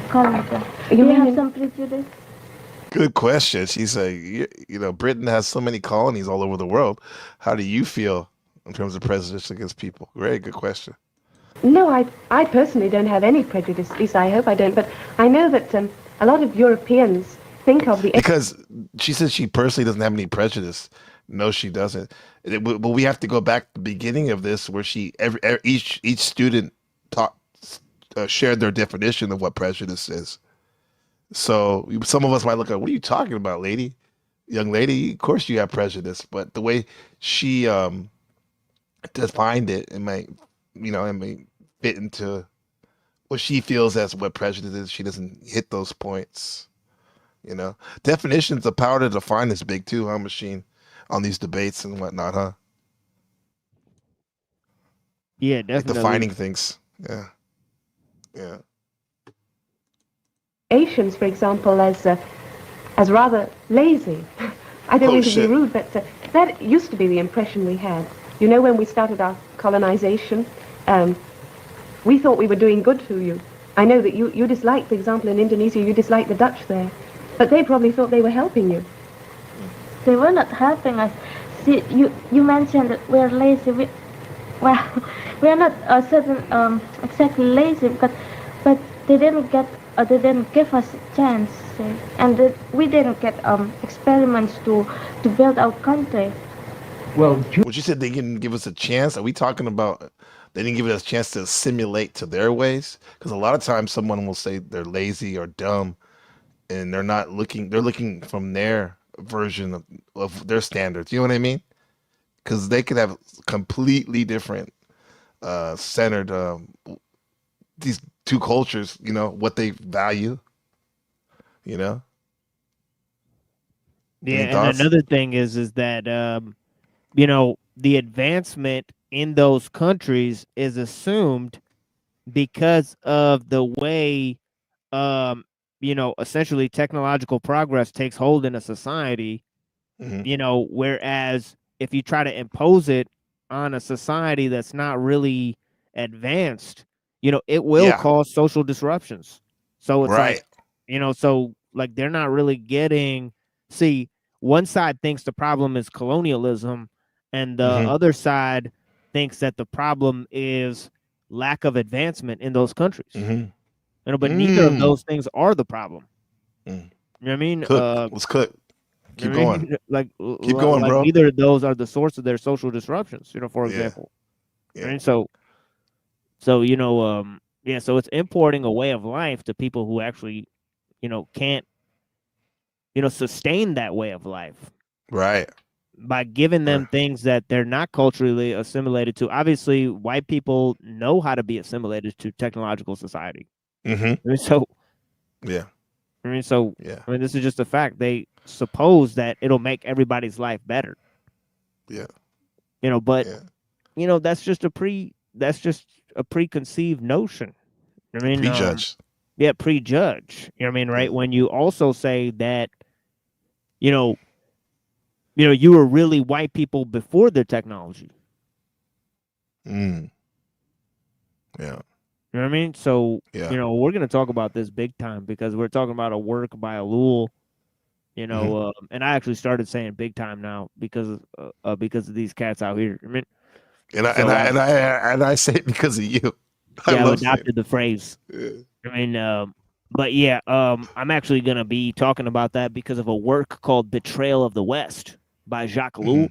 colonies? Do you have some prejudice? Good question. She's like, you know, Britain has so many colonies all over the world. How do you feel in terms of prejudice against people? Very good question. No, I personally don't have any prejudice. At least I hope I don't. But I know that a lot of Europeans think of the... Because she says she personally doesn't have any prejudice. No, she doesn't. But we have to go back to the beginning of this where each student shared their definition of what prejudice is. So some of us might look at, what are you talking about, lady? Young lady, of course you have prejudice. But the way she defined it, it might fit into what she feels as what prejudice is. She doesn't hit those points. You know, definitions, the power to define is big too, huh, Machine? On these debates and whatnot, huh? Yeah, definitely. Like defining things. Yeah. Asians, for example, as rather lazy. I don't mean to be rude, but that used to be the impression we had. You know, when we started our colonization, we thought we were doing good to you. I know that you dislike, for example, in Indonesia, you dislike the Dutch there, but they probably thought they were helping you. They were not helping us. See, you mentioned that we're lazy. We are not exactly lazy, but they didn't give us a chance, and we didn't get experiments to build our country. Well, what you said, they didn't give us a chance. Are we talking about they didn't give us a chance to assimilate to their ways? Because a lot of times someone will say they're lazy or dumb, and they're not looking. They're looking from their version of their standards. You know what I mean? Because they could have completely different centered these two cultures, you know, what they value, you know? Yeah, and another thing is that, you know, the advancement in those countries is assumed because of the way essentially technological progress takes hold in a society, whereas if you try to impose it on a society that's not really advanced, it will cause social disruptions. So it's like, so like they're not really getting, see, one side thinks the problem is colonialism and the other side thinks that the problem is lack of advancement in those countries. But neither of those things are the problem. You know what I mean? Let's cook. Keep going. Keep going, like bro. neither of those are the source of their social disruptions, for example. Yeah. Right? So so it's importing a way of life to people who actually, can't, sustain that way of life. Right. By giving them things that they're not culturally assimilated to. Obviously, white people know how to be assimilated to technological society. So yeah. this is just a fact. They suppose that it'll make everybody's life better. Yeah. But that's just a preconceived notion. I mean, prejudge. Prejudge. You know what I mean, right? When you also say that, you were really white people before the technology. Yeah. You know what I mean? So, yeah. We're going to talk about this big time because we're talking about a work by Alul, and I actually started saying big time now because of these cats out here. I mean, and I say it because of you. I've adopted the phrase. Yeah. I mean, but yeah, I'm actually going to be talking about that because of a work called Betrayal of the West by Jacques Ellul.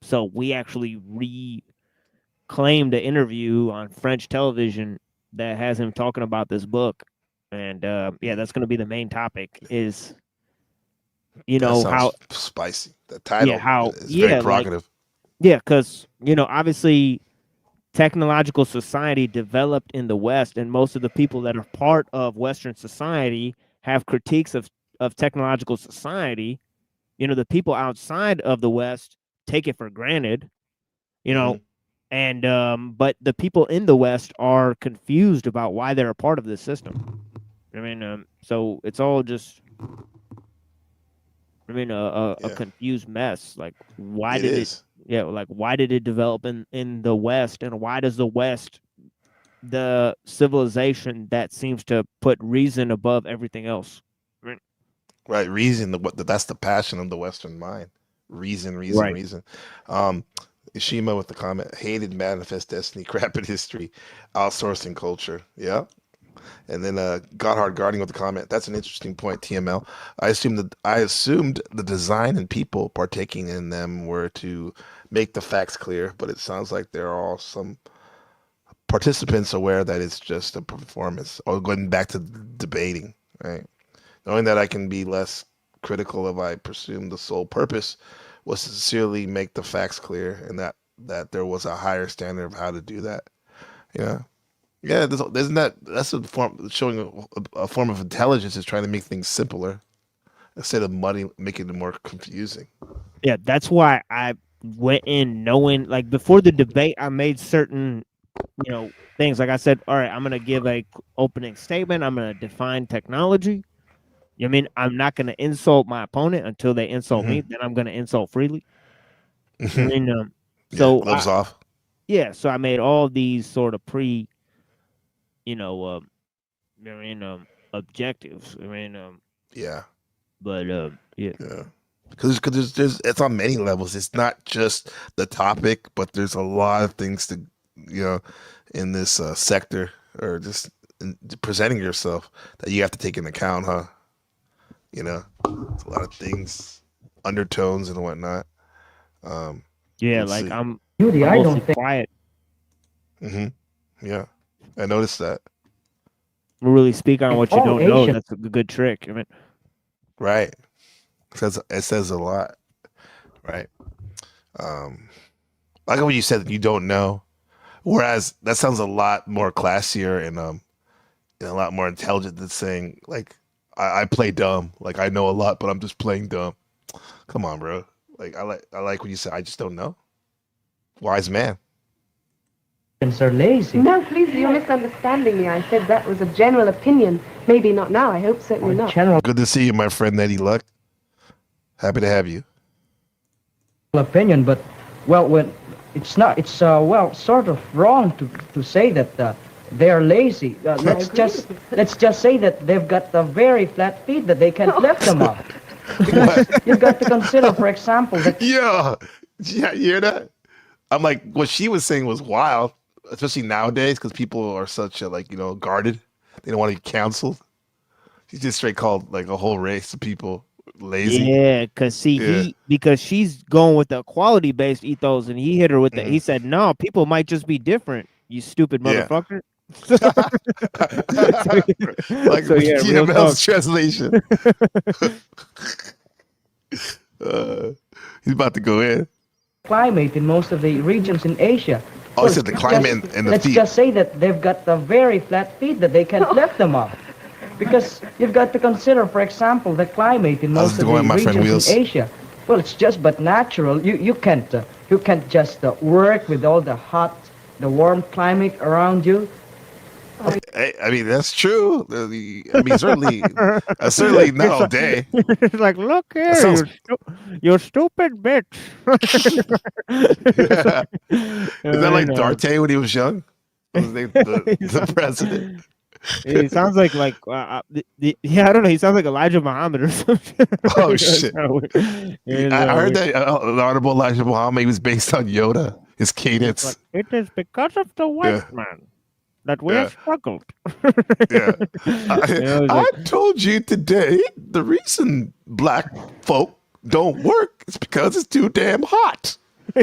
So we actually reclaimed an interview on French television that has him talking about this book. And that's going to be the main topic is, how spicy. The title is very provocative. Because, obviously technological society developed in the West, and most of the people that are part of Western society have critiques of technological society. The people outside of the West take it for granted, and but the people in the West are confused about why they're a part of this system. I mean, so it's all just, a confused mess. Like, why did it? Yeah, like why did it develop in the West, and why does the West, the civilization that seems to put reason above everything else? Right, reason. That's the passion of the Western mind. Reason. Ishima with the comment: hated manifest destiny, crap in history, outsourcing culture. Yeah. And then Godhard Guarding with the comment: that's an interesting point, TML. I assumed the design and people partaking in them were to make the facts clear, but it sounds like there are some participants aware that it's just a performance. Or going back to debating, right? Knowing that I can be less critical if I presume the sole purpose was to sincerely make the facts clear, and that there was a higher standard of how to do that. Yeah. Yeah, that's a form showing a form of intelligence is trying to make things simpler instead of making it more confusing. Yeah, that's why I went in knowing, like, before the debate, I made certain, things. Like I said, all right, I'm gonna give a opening statement. I'm gonna define technology. You know what I mean? I'm not gonna insult my opponent until they insult me. Then I'm gonna insult freely. I mean, so gloves off. Yeah, so I made all these sort of objectives. I mean, yeah, but yeah, because there's it's on many levels. It's not just the topic, but there's a lot of things to in this sector or just presenting yourself that you have to take into account, huh? It's a lot of things, undertones and whatnot. Yeah, like I don't think quiet. Yeah, I noticed that. Really speak on what you don't know. That's a good trick. I mean, right. It says a lot. Right. Like what you said, you don't know. Whereas that sounds a lot more classier and a lot more intelligent than saying like I play dumb. Like I know a lot, but I'm just playing dumb. Come on, bro. Like I like when you say I just don't know. Wise man. are lazy. No, please, you're misunderstanding me. I said that was a general opinion. Maybe not now. I hope certainly not. General Good to see you, my friend Eddie Luck. Happy to have you. opinion, but well, when it's not, it's well, sort of wrong to say that they are lazy. Let's just say that they've got the very flat feet that they can't lift them up. Because you've got to consider, for example, that Yeah, you hear that? I'm like, what she was saying was wild, especially nowadays because people are such guarded. They don't want to be canceled. She just straight called like a whole race of people lazy. Yeah, because she's going with the equality based ethos, and he hit her with he said, no, people might just be different. You stupid motherfucker. Like TML's translation. He's about to go in. climate in most of the regions in Asia. Oh, he said the climate and the let's feet. just say that they've got the very flat feet that they can't lift them up. Because you've got to consider, for example, the climate in most of the regions in Asia. Well, it's just but natural. You can't just work with all the warm climate around you. I mean, that's true. I mean, certainly not all day. It's like, look here, you stupid bitch. Is that like Darte when he was young? Was his name the president? He sounds like I don't know. He sounds like Elijah Muhammad or something. Oh shit! I heard that the Honorable Elijah Muhammad was based on Yoda. His cadence. Like, it is because of the white man that we have struggled. I told you today the reason black folk don't work is because it's too damn hot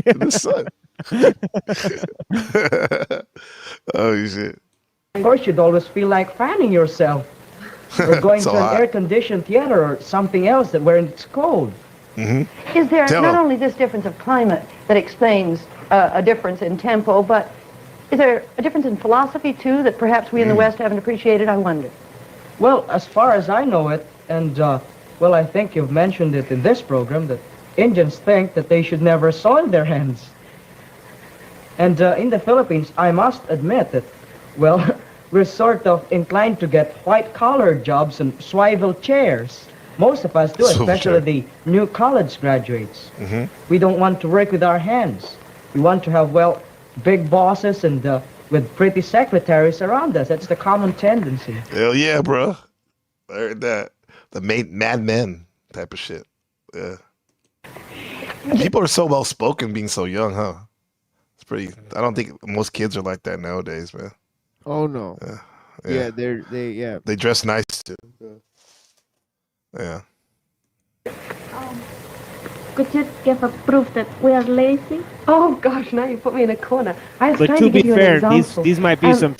in the sun. Oh shit. Of course, you'd always feel like fanning yourself, or going to an air-conditioned theater or something else where it's cold. Mm-hmm. Is there not only this difference of climate that explains a difference in tempo, but is there a difference in philosophy too that perhaps we in the West haven't appreciated? I wonder. Well, as far as I know it, and well, I think you've mentioned it in this program, that Indians think that they should never soil their hands. And in the Philippines, I must admit that, well, we're sort of inclined to get white-collar jobs and swivel chairs. Most of us do, especially the new college graduates. We don't want to work with our hands. We want to have, well, big bosses and with pretty secretaries around us. That's the common tendency. Hell yeah, bro. I heard that. The Mad Men type of shit. Yeah. People are so well spoken being so young, huh? It's pretty. I don't think most kids are like that nowadays, man. Oh no. Yeah, they dress nice too. Yeah. Could you give a proof that we are lazy? Oh gosh, now you put me in a corner. I was but trying to to be give you fair, an example. these might be some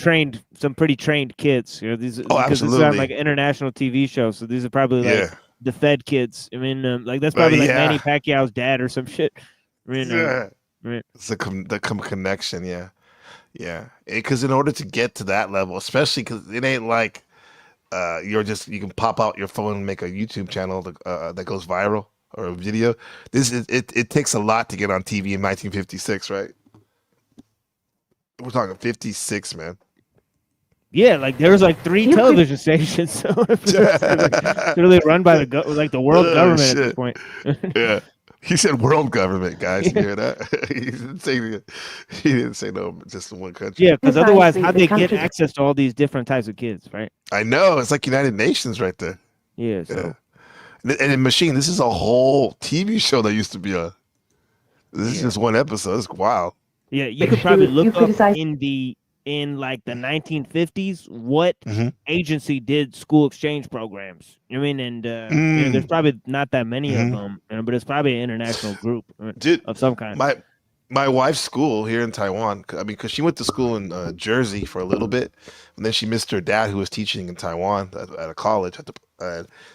pretty trained kids. You know, these because this is on like an international TV show, so these are probably like the Fed kids. I mean, like that's probably like Manny Pacquiao's dad or some shit. I mean, right. It's the connection, yeah. Because in order to get to that level, especially because it ain't like you can pop out your phone and make a YouTube channel that goes viral or a video. It takes a lot to get on TV in 1956, right? We're talking 56, man. Yeah, like there was like 3 television stations, so it's really run by the world government at this point. Yeah. He said world government, guys. You hear that? He didn't say no, just in one country. Yeah, because otherwise, how'd they get access to all these different types of kids, right? I know. It's like United Nations right there. Yeah. So. And in Machine, this is a whole TV show that used to be a. This is just one episode. It's wild. Yeah, you could probably look up in like the 1950s what agency did school exchange programs. I mean, and you know, there's probably not that many of them, but it's probably an international group of some kind. My wife's school here in Taiwan. I mean, because she went to school in Jersey for a little bit, and then she missed her dad who was teaching in Taiwan at a college.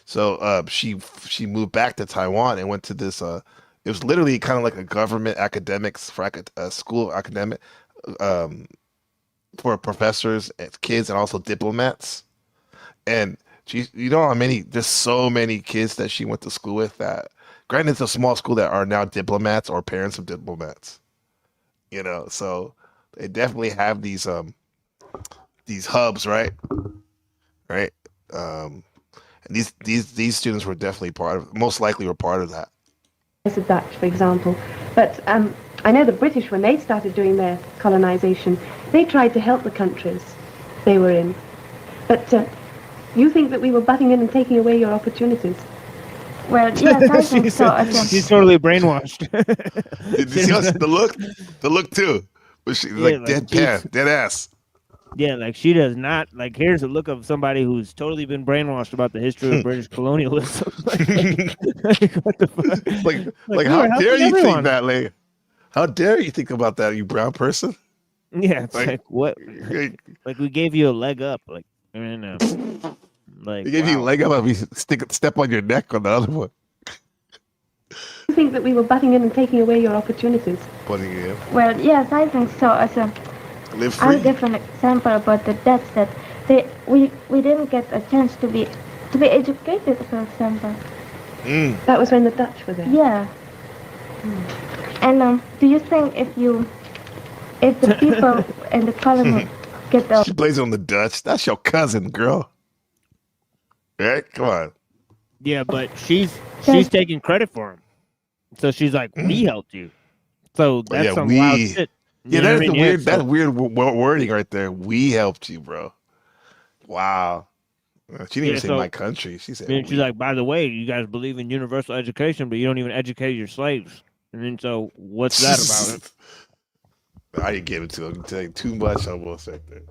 So she moved back to Taiwan and went to this. It was literally kind of like a government academics for school academic. For professors and kids and also diplomats. And you know how there's so many kids that she went to school with that, granted it's a small school, that are now diplomats or parents of diplomats. You know, so they definitely have these hubs, right? Right. And these students were definitely most likely were part of that. The Dutch, for example. But I know the British, when they started doing their colonization, they tried to help the countries they were in. But you think that we were butting in and taking away your opportunities? Well, yes, I think so. She's totally brainwashed. Did you see the look? The look too. But she's like deadpan, dead ass. Yeah, like she does not like. Here's a look of somebody who's totally been brainwashed about the history of British colonialism. What the fuck? Like how dare you think that, like? How dare you think about that, you brown person? Yeah, it's like what? Like we gave you a leg up, like like we gave you a leg up, and we step on your neck on the other one. You think that we were butting in and taking away your opportunities? Butting in. Well, yes, I think so. Live free. I'll give an example about the Dutch that we didn't get a chance to be educated, for example. That was when the Dutch were there. Yeah. And do you think if the people in the colony get the... She plays on the Dutch. That's your cousin, girl. Right? Come on. Yeah, but she's taking credit for him. So she's like, we helped you. So that's some wild shit. Yeah, that's weird. That's weird wording right there. We helped you, bro. Wow. She didn't even say my country. She said. She's like, by the way, you guys believe in universal education, but you don't even educate your slaves. And then so, what's that about? I didn't give it to him. Tell you too much almost right there.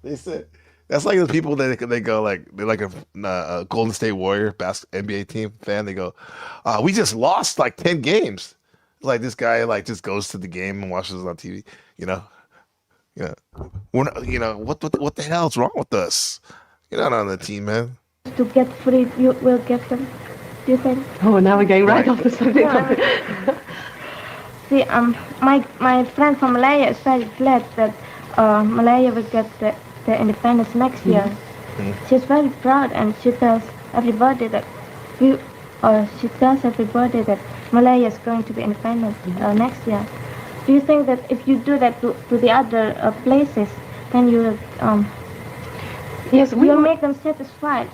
They said that's like the people that they go like they're like a Golden State Warrior NBA team fan. They go, we just lost like 10 games. Like this guy like just goes to the game and watches it on TV. We're not, what the hell's wrong with us? You're not on the team, man. To get free, you will get them. Do you think? Oh, now we're going right off the subject. Yeah. See, my friend from Malaya is very glad that Malaya will get the independence next year. Mm-hmm. She's very proud, and she tells everybody that Malaya is going to be independent next year. Do you think that if you do that to the other places, then you will yes, you'll make them satisfied?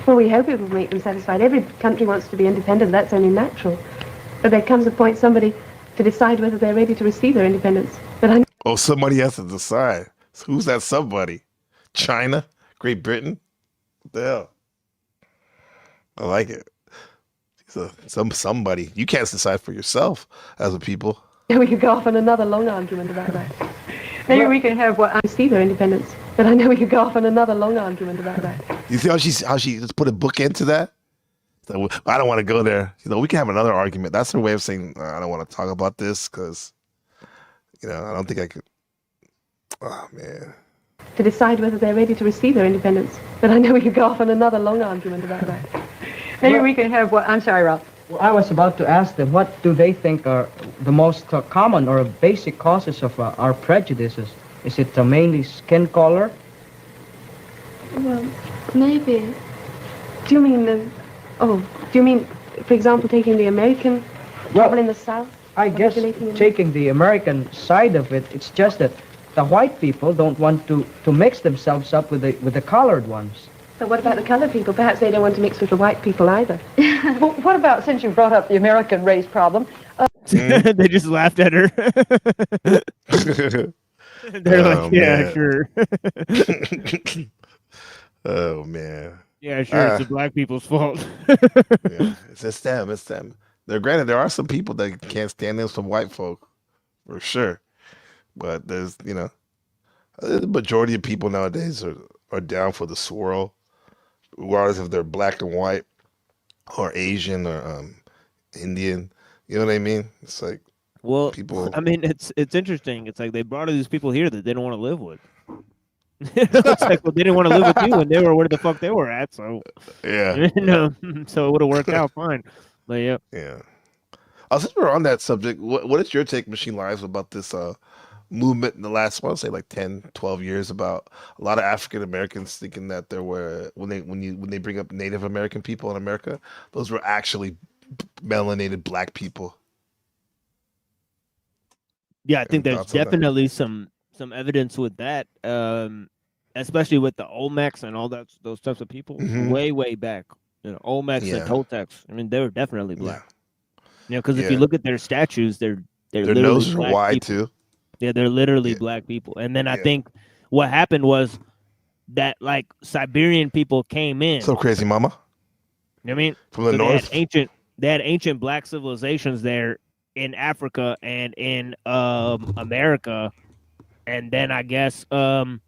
Well, we hope it will make them satisfied. Every country wants to be independent. That's only natural. But there comes a point somebody to decide whether they're ready to receive their independence. But somebody has to decide. So who's that somebody? China? Great Britain? What the hell? I like it. Somebody. You can't decide for yourself as a people. We could go off on another long argument about that. Maybe we can have what I see their independence. But I know we could go off on another long argument about that. You see how she just put a book into that? So, I don't want to go there. We can have another argument. That's her way of saying I don't want to talk about this because I don't think I could. Oh man. To decide whether they're ready to receive their independence. But I know we could go off on another long argument about that. Maybe we can have what? I'm sorry, Ralph. Well, I was about to ask them, what do they think are the most common or basic causes of our prejudices? Is it mainly skin color? Well, maybe. Do you mean for example, taking the American trouble in the South? I guess taking the American side of it, it's just that the white people don't want to mix themselves up with the colored ones. So what about the colored people? Perhaps they don't want to mix with the white people either. Well, what about, since you brought up the American race problem? They just laughed at her. They're like, yeah, man. sure. Oh, man. Yeah, sure, it's the black people's fault. Yeah, it's them. Granted, there are some people that can't stand this from white folk, for sure. But there's, the majority of people nowadays are down for the swirl, regardless if they're black and white or Asian or Indian. You know what I mean? It's like, well, people. I mean, it's interesting. It's like they brought all these people here that they don't want to live with. It's like, well, they didn't want to live with you when they were where the fuck they were at. So yeah, so it would have worked out fine. But yeah. Since we're on that subject, what is your take, Machine Lives, about this movement in the last, I want to say, like 10, 12 years, about a lot of African Americans thinking that there were, when they bring up Native American people in America, those were actually melanated black people. Yeah, I think Any there's thoughts on that? definitely some evidence with that, especially with the Olmecs and all those types of people way back. Olmecs and Yeah. Toltecs. I mean, they were definitely black. Yeah. Because if you Yeah. look at their statues, they're Their literally noses are black wide people. too. Yeah, they're literally Yeah. black people. And then I Yeah. think what happened was that like Siberian people came in. So crazy, mama. You know what I mean? From the So north. they had ancient black civilizations there in Africa and in America, and then I guess like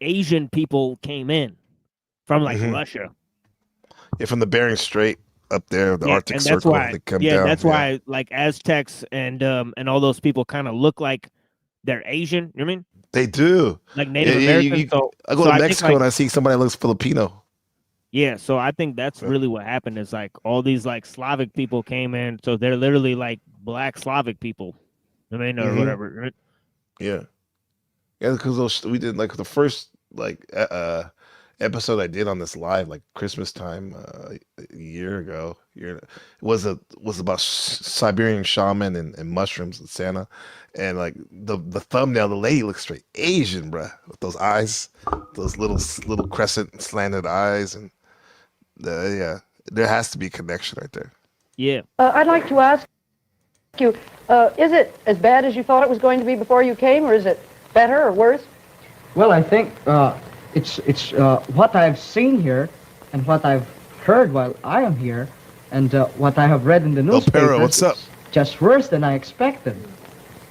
Asian people came in from like Russia. Yeah, from the Bering Strait up there, the Arctic and that's Circle. why They come down. that's why like Aztecs and all those people kind of look like they're Asian. You know what I mean? They do. Like Native Americans. I go to Mexico and I see somebody that looks Filipino. Yeah, so I think that's really what happened is like all these like Slavic people came in, so they're literally like black Slavic people. I mean, or whatever. Right? Yeah. Yeah, because we did like the first like episode I did on this live like Christmas time a year ago. Was about Siberian shaman and mushrooms and Santa, and like the thumbnail, the lady looks straight Asian, bruh, with those eyes, those little crescent slanted eyes, and yeah, there has to be a connection right there. Yeah. I'd like to ask you, is it as bad as you thought it was going to be before you came, or is it better or worse? Well, I think it's what I've seen here and what I've heard while I am here and what I have read in the newspapers. Pero, what's up? Just worse than I expected.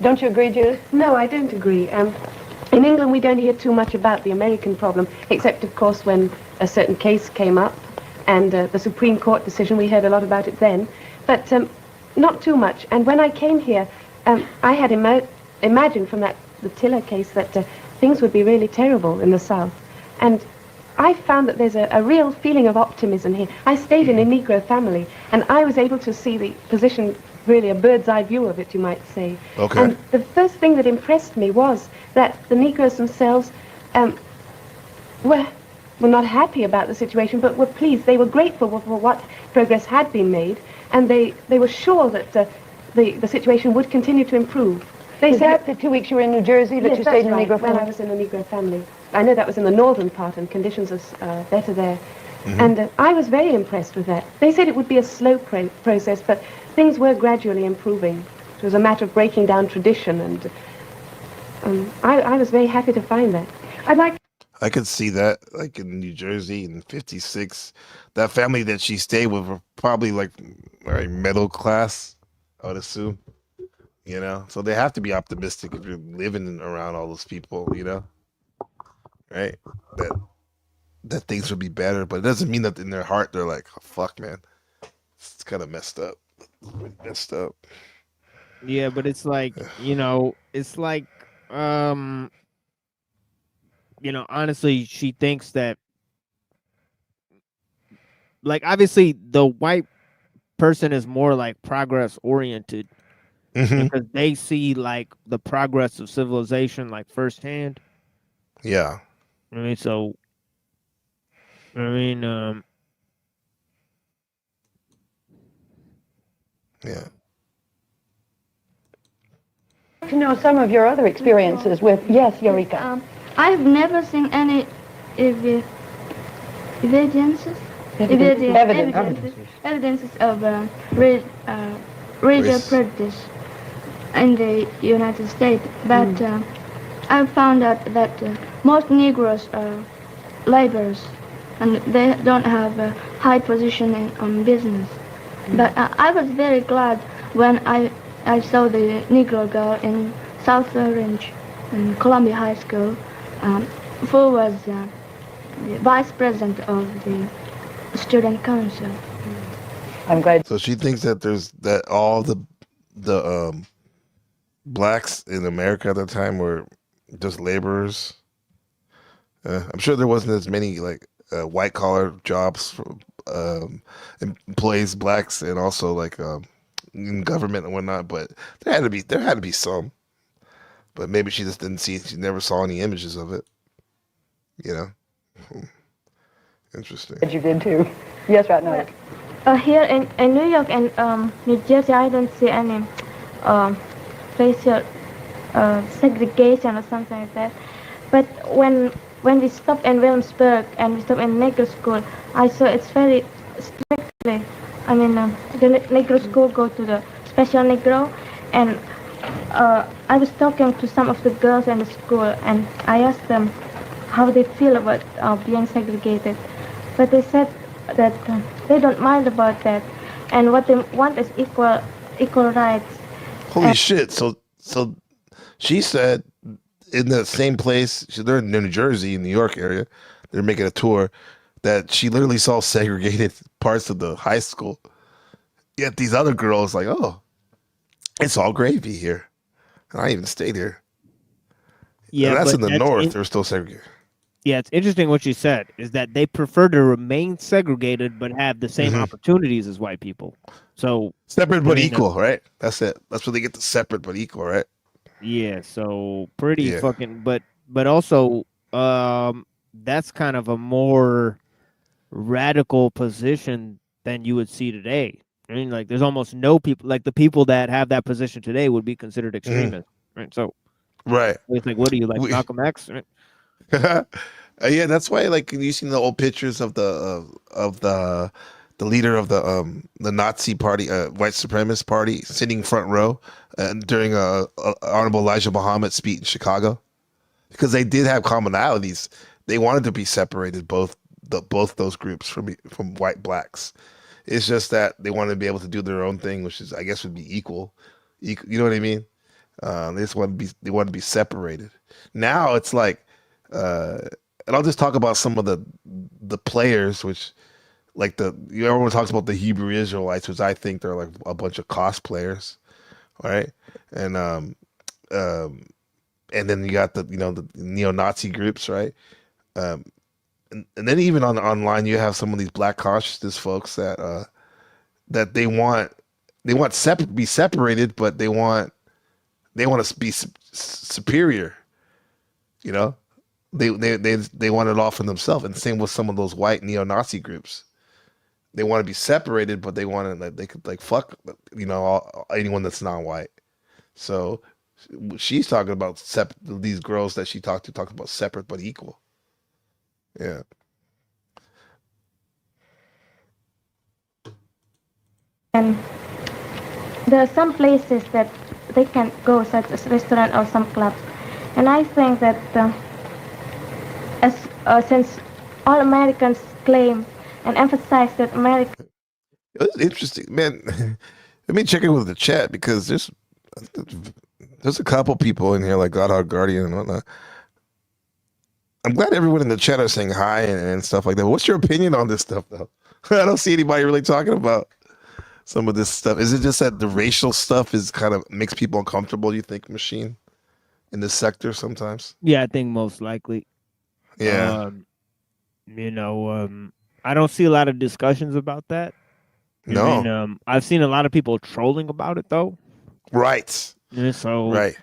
Don't you agree, Judith? No, I don't agree. In England, we don't hear too much about the American problem, except, of course, when a certain case came up and the Supreme Court decision, we heard a lot about it then, but not too much. And when I came here, I had imagined from the Tiller case that things would be really terrible in the South. And I found that there's a real feeling of optimism here. I stayed in a Negro family, and I was able to see the position, really a bird's eye view of it, you might say. Okay. And the first thing that impressed me was that the Negroes themselves were not happy about the situation, but were pleased. They were grateful for what progress had been made, and they were sure that the situation would continue to improve. Is that the 2 weeks you were in New Jersey that Yes, you stayed in a right, Negro when family? I was in a Negro family. I know that was in the northern part, and conditions are better there. And I was very impressed with that. They said it would be a slow process, but things were gradually improving. It was a matter of breaking down tradition, and I was very happy to find that. I could see that, like in New Jersey in '56, that family that she stayed with were probably like very middle class, I would assume. So they have to be optimistic if you're living around all those people, right? That things would be better, but it doesn't mean that in their heart they're like, oh, fuck, man, it's kind of messed up. Messed up. Yeah, but it's like, it's like, honestly, she thinks that, like, obviously the white person is more like progress oriented because they see like the progress of civilization like firsthand. Yeah. I mean, so, Yeah. To know some of your other experiences with, yes, Eureka. I've never seen any evidences of racial prejudice in the United States, but I found out that most Negroes are laborers and they don't have a high position on business. But I was very glad when I saw the Negro girl in South Orange in Columbia High School, who was the vice president of the student council. I'm glad. So she thinks that all the blacks in America at the time were just laborers. I'm sure there wasn't as many like white collar jobs for employees, blacks, and also like in government and whatnot. But there had to be some. But maybe she just didn't see. She never saw any images of it. Interesting. You did too. Yes, right now. Here in New York and New Jersey, I don't see any racial segregation or something like that. But when we stopped in Williamsburg and we stopped in Negro school, I saw it's very strictly. I mean, the Negro school go to the special Negro, and I was talking to some of the girls in the school, and I asked them how they feel about being segregated, but they said that they don't mind about that, and what they want is equal rights. Holy shit! So she said in the same place, they're in New Jersey, New York area. They're making a tour that she literally saw segregated parts of the high school. Yet these other girls like, oh, it's all gravy here, and I even stayed here. Yeah, and that's but in the north. They're still segregated. Yeah, it's interesting what you said, is that they prefer to remain segregated but have the same opportunities as white people. So separate but equal, right? That's it. That's where they get the separate but equal, right? Yeah, so pretty fucking, but also that's kind of a more radical position than you would see today. I mean, like, there's almost no people, like the people that have that position today would be considered extremists, right? So, right, it's like, what do you like, Malcolm X? Right? Yeah, that's why, like, you seen the old pictures of the leader of the Nazi party, white supremacist party, sitting front row during Honorable Elijah Muhammad's speech in Chicago, because they did have commonalities. They wanted to be separated, both those groups from white blacks. It's just that they wanted to be able to do their own thing, which is, I guess, would be equal. You know what I mean? They just want to be separated. Now it's like, and I'll just talk about some of the players, which, like, everyone talks about the Hebrew Israelites, which I think they're like a bunch of cosplayers, right? And then you got the neo-Nazi groups, right? And then even online you have some of these black consciousness folks that they want be separated, but they want to be superior, you know. They want it all for themselves, and same with some of those white neo-Nazi groups. They want to be separated, but they want to, they could, like, fuck, anyone that's non-white. So she's talking about these girls that she talked about separate but equal. Yeah. And there are some places that they can go, such as restaurant or some clubs. And I think that since all Americans claim and emphasize that America. It's interesting, man. Let me check in with the chat, because there's a couple people in here like Godhog Guardian and whatnot. I'm glad everyone in the chat are saying hi and stuff like that. What's your opinion on this stuff, though? I don't see anybody really talking about some of this stuff. Is it just that the racial stuff is kind of makes people uncomfortable, you think, Machine, in this sector sometimes? Yeah, I think most likely. Yeah. I don't see a lot of discussions about that. No. I mean, I've seen a lot of people trolling about it, though. Right. So right.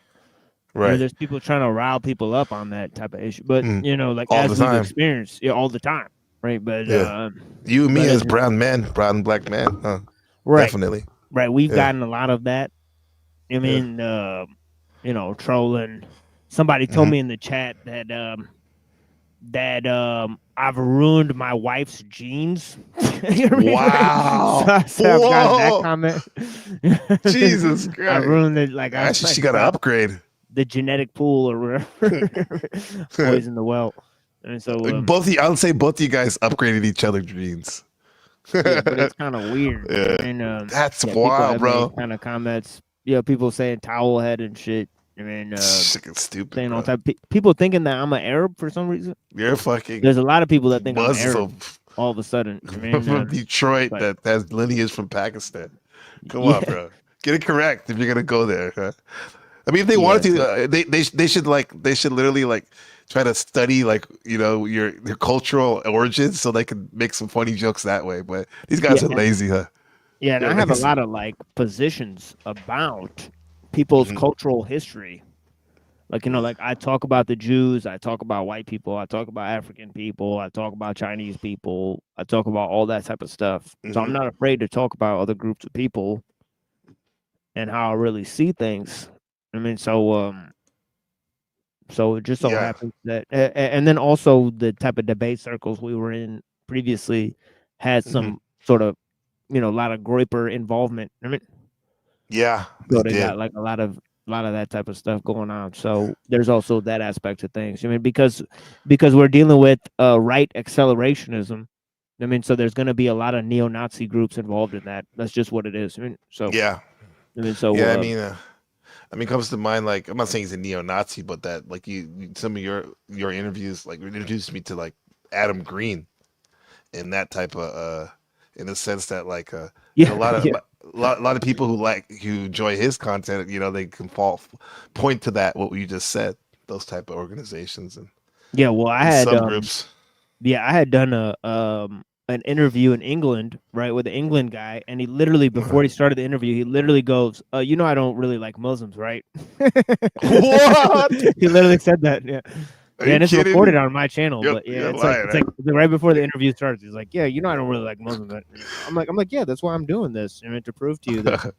There's people trying to rile people up on that type of issue, but like, all as the we've time. experienced, all the time, right? But you and me as brown and black men, right? Definitely, right. We've gotten a lot of that. I mean, trolling. Somebody told me in the chat that I've ruined my wife's genes. Wow! So I've gotten that comment. Jesus Christ! I ruined it. Like, actually, she got an upgrade. The genetic pool or whatever. Poison the well. And so I would say both of you guys upgraded each other's genes. Yeah, but it's kind of weird. Yeah. And, that's wild, bro. Kind of comments. Yeah, people saying towel head and shit. I mean, stupid. Saying all type. People thinking that I'm an Arab for some reason. You're fucking. There's a lot of people that think I'm Arab. All of a sudden, I mean, from Detroit, that has lineage from Pakistan. Come on, bro. Get it correct if you're gonna go there. Huh? I mean, if they wanted to, they should literally, like, try to study, like, your cultural origins, so they can make some funny jokes that way. But these guys are lazy, huh? Yeah, and I have a lot of, like, positions about people's cultural history. Like, like, I talk about the Jews, I talk about white people, I talk about African people, I talk about Chinese people, I talk about all that type of stuff. So I'm not afraid to talk about other groups of people. and how I really see things. I mean, so it just so Yeah. happens that, and then also the type of debate circles we were in previously had some sort of, a lot of Groyper involvement. I mean, Yeah, so they they got did. like a lot of that type of stuff going on. So there's also that aspect of things. I mean, because we're dealing with right accelerationism. I mean, so there's going to be a lot of neo-Nazi groups involved in that. That's just what it is. I mean, so Yeah. I mean, so Yeah, I mean, comes to mind, like, I'm not saying he's a neo-Nazi, but that, like, some of your interviews, like, introduced me to, like, Adam Green and that type of, in the sense that, like, and a lot of yeah. a lot of people who enjoy his content, they can point to that what you just said, those type of organizations and Yeah, well, I these had subgroups. I had done an interview in England, right, with the England guy, and he literally, before he started the interview, he literally goes, I don't really like Muslims, right? What? He literally said that. Yeah. Are Yeah, you and it's kidding recorded me? on my channel, but yeah, You're it's like lying, it's right? like right before the interview starts, he's like, yeah, I don't really like Muslims. I'm like, yeah, that's why I'm doing this. I mean, to prove to you that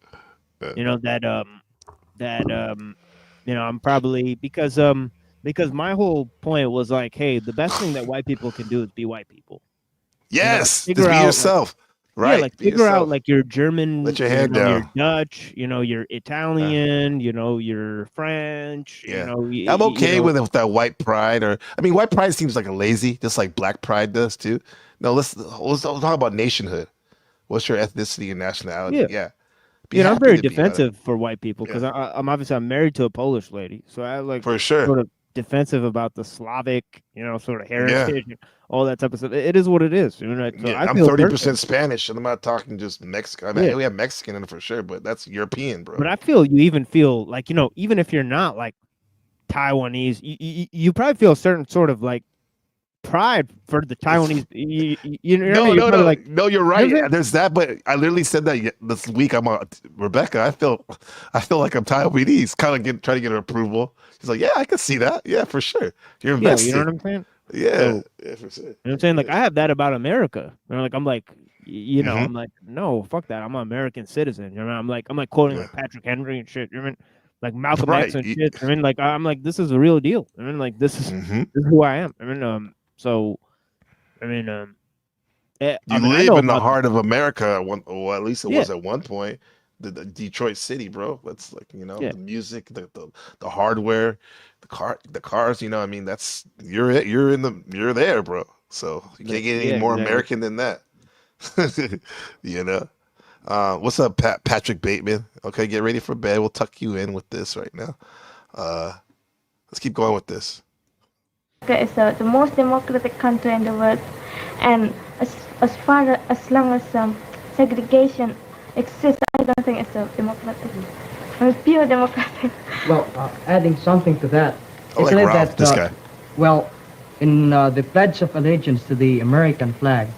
I'm probably because my whole point was like, hey, the best thing that white people can do is be white people. Like Yes, just figure be out yourself. yeah, Right, like be figure out yourself. like your German, Let your head your down. Dutch, your Italian, your French, Yeah, I'm okay with that white pride, or I mean, white pride seems like a lazy, just like black pride does too. No, let's talk about nationhood. What's your ethnicity and nationality? yeah. Yeah, be I'm happy very to be on it. defensive for white people because Yeah, I'm married to a Polish lady, so I like for sure. sort of defensive about the Slavic, sort of Yeah, heritage, and all that type of stuff. It is what it is. So yeah. I I'm feel 30% personally, Spanish, and I'm not talking just Mexican. I yeah. mean, we have Mexican in it for sure, but that's European, bro. But I feel you even feel like even if you're not like Taiwanese, you probably feel a certain sort of like pride for the Taiwanese. You know what I mean? You're probably like, No. You're you know what I'm right. saying? There's that, but I literally said that this week. Rebecca. I feel like I'm Taiwanese. Kind of trying to get her approval. She's like, yeah, I can see that. Yeah, for sure. You're Yeah, you know invested. what I'm saying? Yeah, So yeah, for sure. you know what I'm saying? Like Yeah. I have that about America. I'm like, Mm-hmm. I'm like, no, fuck that. I'm an American citizen. I'm like quoting Yeah. like Patrick Henry and shit. You know what I mean? Like Malcolm X Right. and shit. I mean, like I'm like, this is a real deal. I mean, like Mm-hmm. this is who I am. So I mean, You I live know in the about heart of America. Well, at least it yeah, was at one point. The Detroit city, bro. That's like yeah, the music, the hardware, the cars. I mean, that's you're there, bro. So you can't get any yeah, more exactly. American than that. you know. What's up, Patrick Bateman? Okay, get ready for bed. We'll tuck you in with this right now. Let's keep going with this. America is the most democratic country in the world, and as long as segregation exists, I don't think it's a democratic. It's pure democratic. Well, adding something to that, I like isn't it Ralph, that, this guy. well, in the Pledge of Allegiance to the American flag,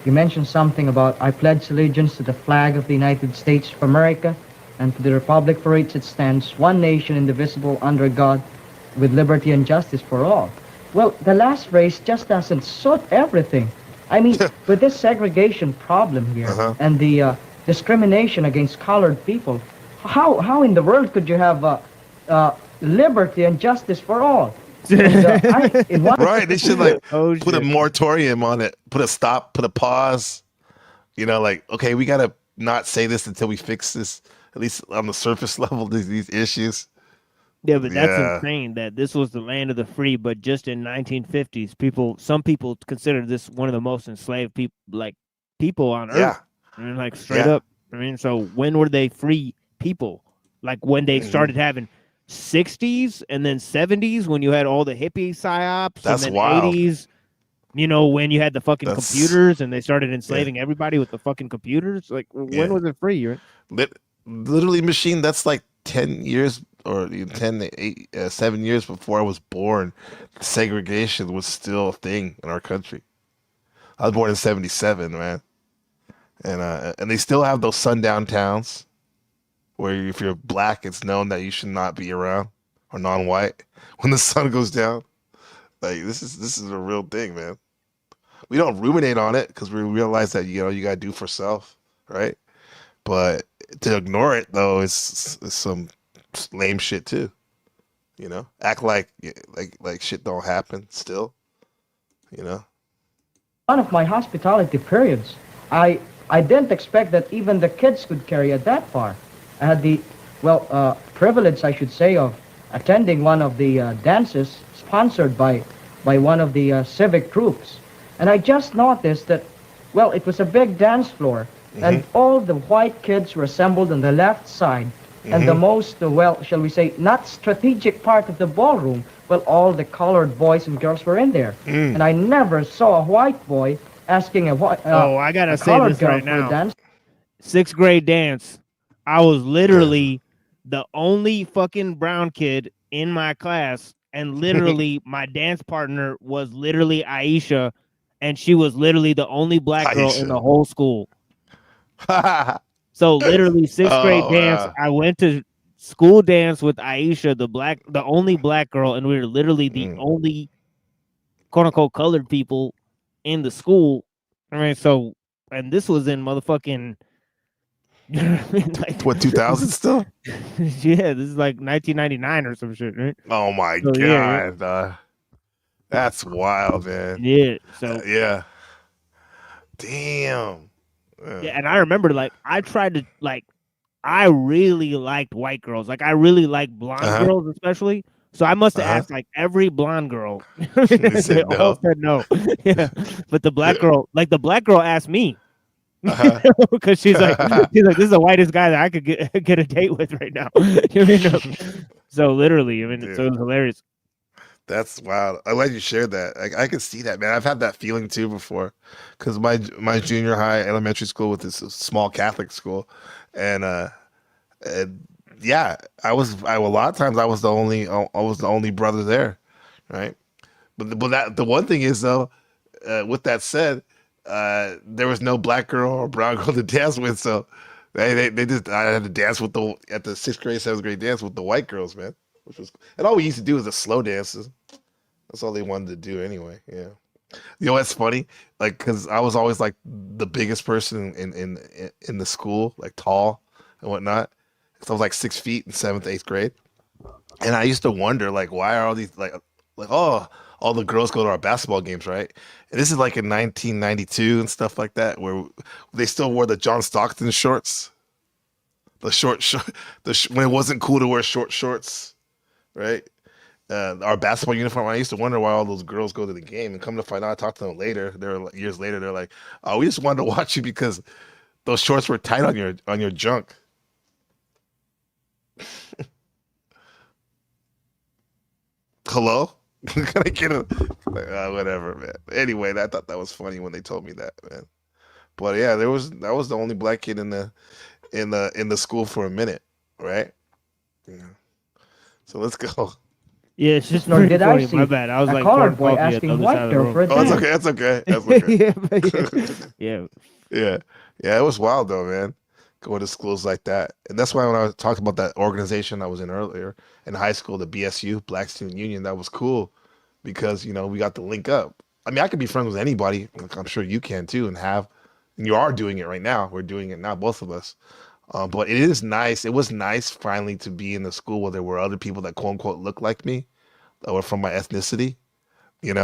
you mentioned something about I pledge allegiance to the flag of the United States of America and to the republic for which it stands, one nation indivisible under God, with liberty and justice for all. Well, the last phrase just doesn't suit everything. I mean, with this segregation problem here Uh-huh. and the discrimination against colored people, how in the world could you have liberty and justice for all? And, in one Right. They should like Oh put a shit. moratorium on it, put a stop, put a pause. Like, okay, we gotta not say this until we fix this, at least on the surface level, these issues. Yeah, but that's Yeah. insane that this was the land of the free, but just in 1950s, some people consider this one of the most enslaved people on Yeah. earth. I mean, like straight Yeah. up. I mean, so when were they free people? Like when they Mhm. started having 60s and then 70s when you had all the hippie psyops, That's and then wild. 80s, when you had the fucking That's computers and they started yeah. enslaving everybody with the fucking computers. Like when Yeah. was it free? Right? Literally machine, that's like 10 years or 10 8 7 years before I was born. Segregation was still a thing in our country. I was born in 77, man. And they still have those sundown towns where if you're black, it's known that you should not be around, or non-white, when the sun goes down. Like this is a real thing, man. We don't ruminate on it because we realize that you gotta do for self, right? But to ignore it though is some lame shit too. You know, act like shit don't happen still. You know, one of my hospitality periods, I didn't expect that even the kids could carry it that far. I had the privilege, I should say, of attending one of the dances sponsored by one of the civic groups, and I just noticed that, well, it was a big dance floor, and all the white kids were assembled on the left side, and the most, shall we say, not strategic part of the ballroom, well, all the colored boys and girls were in there. And I never saw a white boy asking a white I gotta say colored this girl right for a now. dance. 6th grade dance. I was literally the only fucking brown kid in my class, and literally my dance partner was literally Aisha, and she was literally the only black girl in the whole school. So literally 6th grade dance, I went to school dance with Aisha, the only black girl, and we were literally the only quote unquote colored people in the school. I mean, so, and this was in motherfucking like, what, 2000 still? Yeah, this is like 1999 or some shit, right? Oh my god, yeah. That's wild, man. Yeah, so yeah, damn. Yeah, and I remember I tried to I really liked white girls. Like I really liked blonde girls, especially. So I must have asked like every blonde girl. They all said no. Yeah, but the black girl asked me because she's like, this is the whitest guy that I could get a date with right now. You know? So literally, I mean, so it was hilarious. That's wild. I'm glad you shared that. I can see that, man. I've had that feeling too before, because my junior high elementary school was this small Catholic school, and yeah, a lot of times I was the only brother there, right? But the one thing is though, with that said, there was no black girl or brown girl to dance with, so I had to dance at the 6th grade, 7th grade dance with the white girls, man. And all we used to do was the slow dances. That's all they wanted to do anyway. Yeah. You know what's funny? Like, because I was always like the biggest person in the school, like tall and whatnot. Because I was like 6 feet in 7th, 8th grade. And I used to wonder, like, why are all these all the girls go to our basketball games, right? And this is like in 1992 and stuff like that, where they still wore the John Stockton shorts, when it wasn't cool to wear short shorts. Right, our basketball uniform. I used to wonder why all those girls go to the game, and come to find out, I talked to them later. Years later, they're like, "Oh, we just wanted to watch you because those shorts were tight on your junk." Hello, can I get a whatever, man? Anyway, I thought that was funny when they told me that, man. But yeah, that was the only black kid in the school for a minute, right? Yeah. So let's go. Yeah, it's just Nor did I see my bad. I was a like colored boy asking white girl for a dance. Oh, it's okay. That's okay. Yeah. Yeah. It was wild though, man. Going to schools like that, and that's why when I talked about that organization I was in earlier in high school, the BSU, Black Student Union, that was cool because we got to link up. I mean, I could be friends with anybody. Like, I'm sure you can too, and you are doing it right now. We're doing it now, both of us. But it is nice. It was nice finally to be in the school where there were other people that quote unquote look like me, that were from my ethnicity, and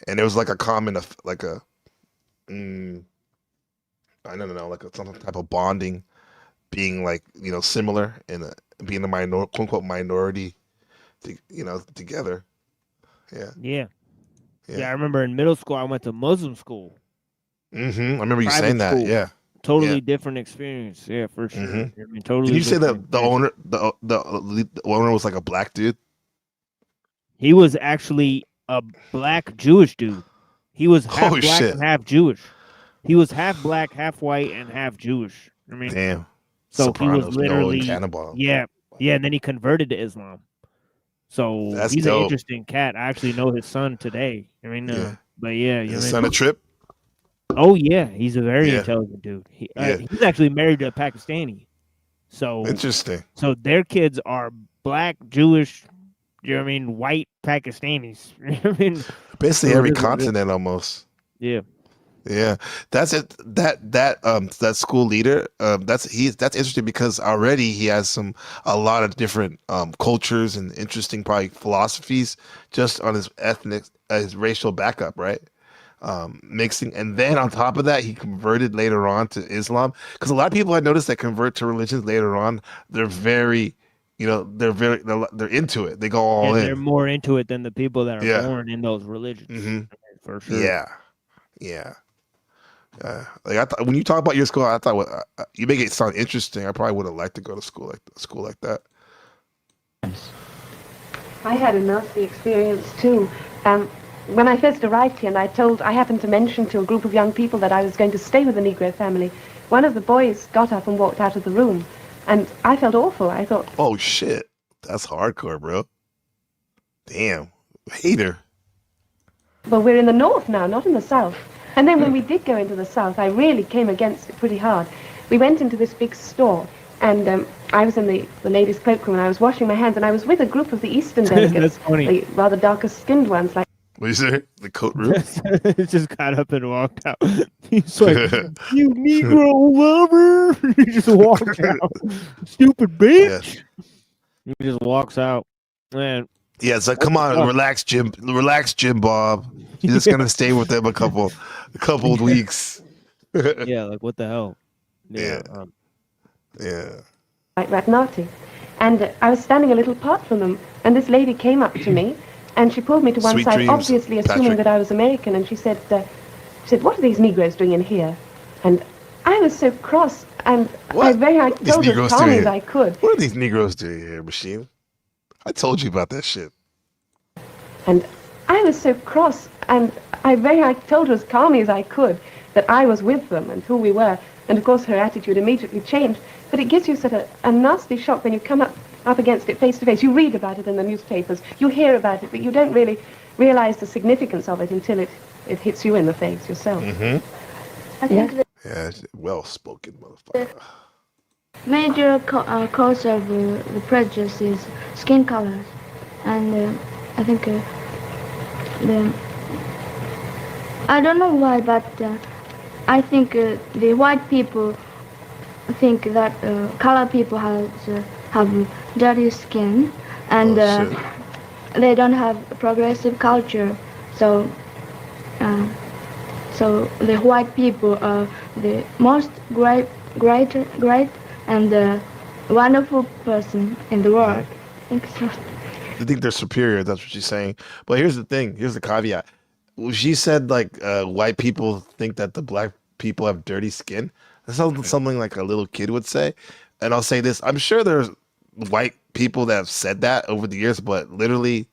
there was like a common, like I don't know, like some type of bonding, being like similar and being a quote unquote minority, together. Yeah. I remember in middle school I went to Muslim school. I remember you saying that. Yeah. Totally different experience. Yeah, for sure. I mean, totally. Did you say that the owner was like a black dude? He was actually a black Jewish dude. He was half black and half Jewish. He was half black, half white, and half Jewish. I mean, damn. So Sopranos, he was literally yeah, and then he converted to Islam. So he's dope. An interesting cat. I actually know his son today. I mean, but yeah, his son a trip. Oh yeah, he's a very intelligent dude. He's actually married to a Pakistani. So interesting. So their kids are black, Jewish, white Pakistanis. Basically every continent almost. Yeah. Yeah, that's it. That school leader, that's interesting because already he has a lot of different cultures and interesting probably philosophies just on his his racial backup, right? Mixing, and then on top of that, he converted later on to Islam because a lot of people I noticed that convert to religions later on, they're very, they're into it. They go Yeah, all they're in. more into it than the people that are Yeah. born in those religions, Hmm. for sure. Yeah. Yeah. Like I thought, when you talk about your school, I thought you make it sound interesting. I probably would have liked to go to school like that. I had a nasty experience too. When I first arrived here, and I happened to mention to a group of young people that I was going to stay with a Negro family. One of the boys got up and walked out of the room, and I felt awful. I thought, Oh shit, that's hardcore, bro. Damn, hater. well, we're in the north now, not in the south. And then when we did go into the south, I really came against it pretty hard. We went into this big store, and I was in the ladies' cloakroom, and I was washing my hands, and I was with a group of the eastern delegates, That's funny. the rather darker-skinned ones, like. What you say? The coat room? He just got up and walked out. He's like, "You Negro lover!" He just walked out. Stupid bitch. He just walks out. Man. Yeah, it's like, come on, relax, Jim Bob. You're just gonna stay with them a couple of weeks. Yeah, like what the hell? Yeah. Yeah. Like Ratnati. And I was standing a little apart from them, and this lady came up to me, and she pulled me to one Sweet side, dreams, obviously assuming Patrick. that I was American, and she said, "What are these Negroes doing in here?" And I was so cross, and I told her as calmly as I could. What are these Negroes doing here, Machine? I told you about that shit. And I was so cross, and I told her as calmly as I could that I was with them and who we were. And of course her attitude immediately changed. But it gives you such a nasty shock when you come up against it face to face. You read about it in the newspapers, you hear about it, but you don't really realize the significance of it until it hits you in the face yourself. Mm-hmm. I think Yeah, well-spoken motherfucker. major cause of the prejudice is skin color, and I think I don't know why, but I think the white people think that color people have dirty skin, and they don't have progressive culture, so the white people are the most great and wonderful person in the world. I think so. I think they're superior. That's what she's saying. But here's the thing. Here's the caveat. She said like white people think that the black people have dirty skin. That's something like a little kid would say. And I'll say this. I'm sure there's white people that have said that over the years, but literally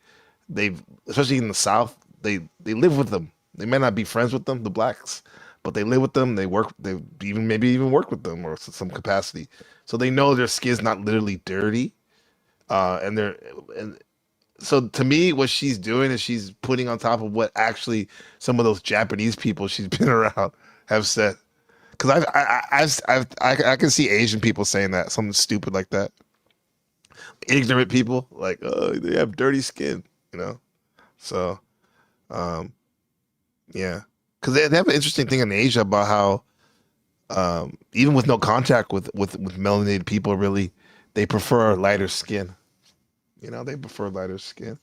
especially in the South, they live with them. They may not be friends with them, the blacks, but they live with them. They maybe even work with them or some capacity. So they know their skin's not literally dirty. And so to me, what she's doing is she's putting on top of what actually some of those Japanese people she's been around have said. Because I can see Asian people saying that, something stupid like that. Ignorant people, like, oh, they have dirty skin, you know. So, yeah, because they have an interesting thing in Asia about how even with no contact with melanated people, really, they prefer lighter skin. You know, they prefer lighter skin,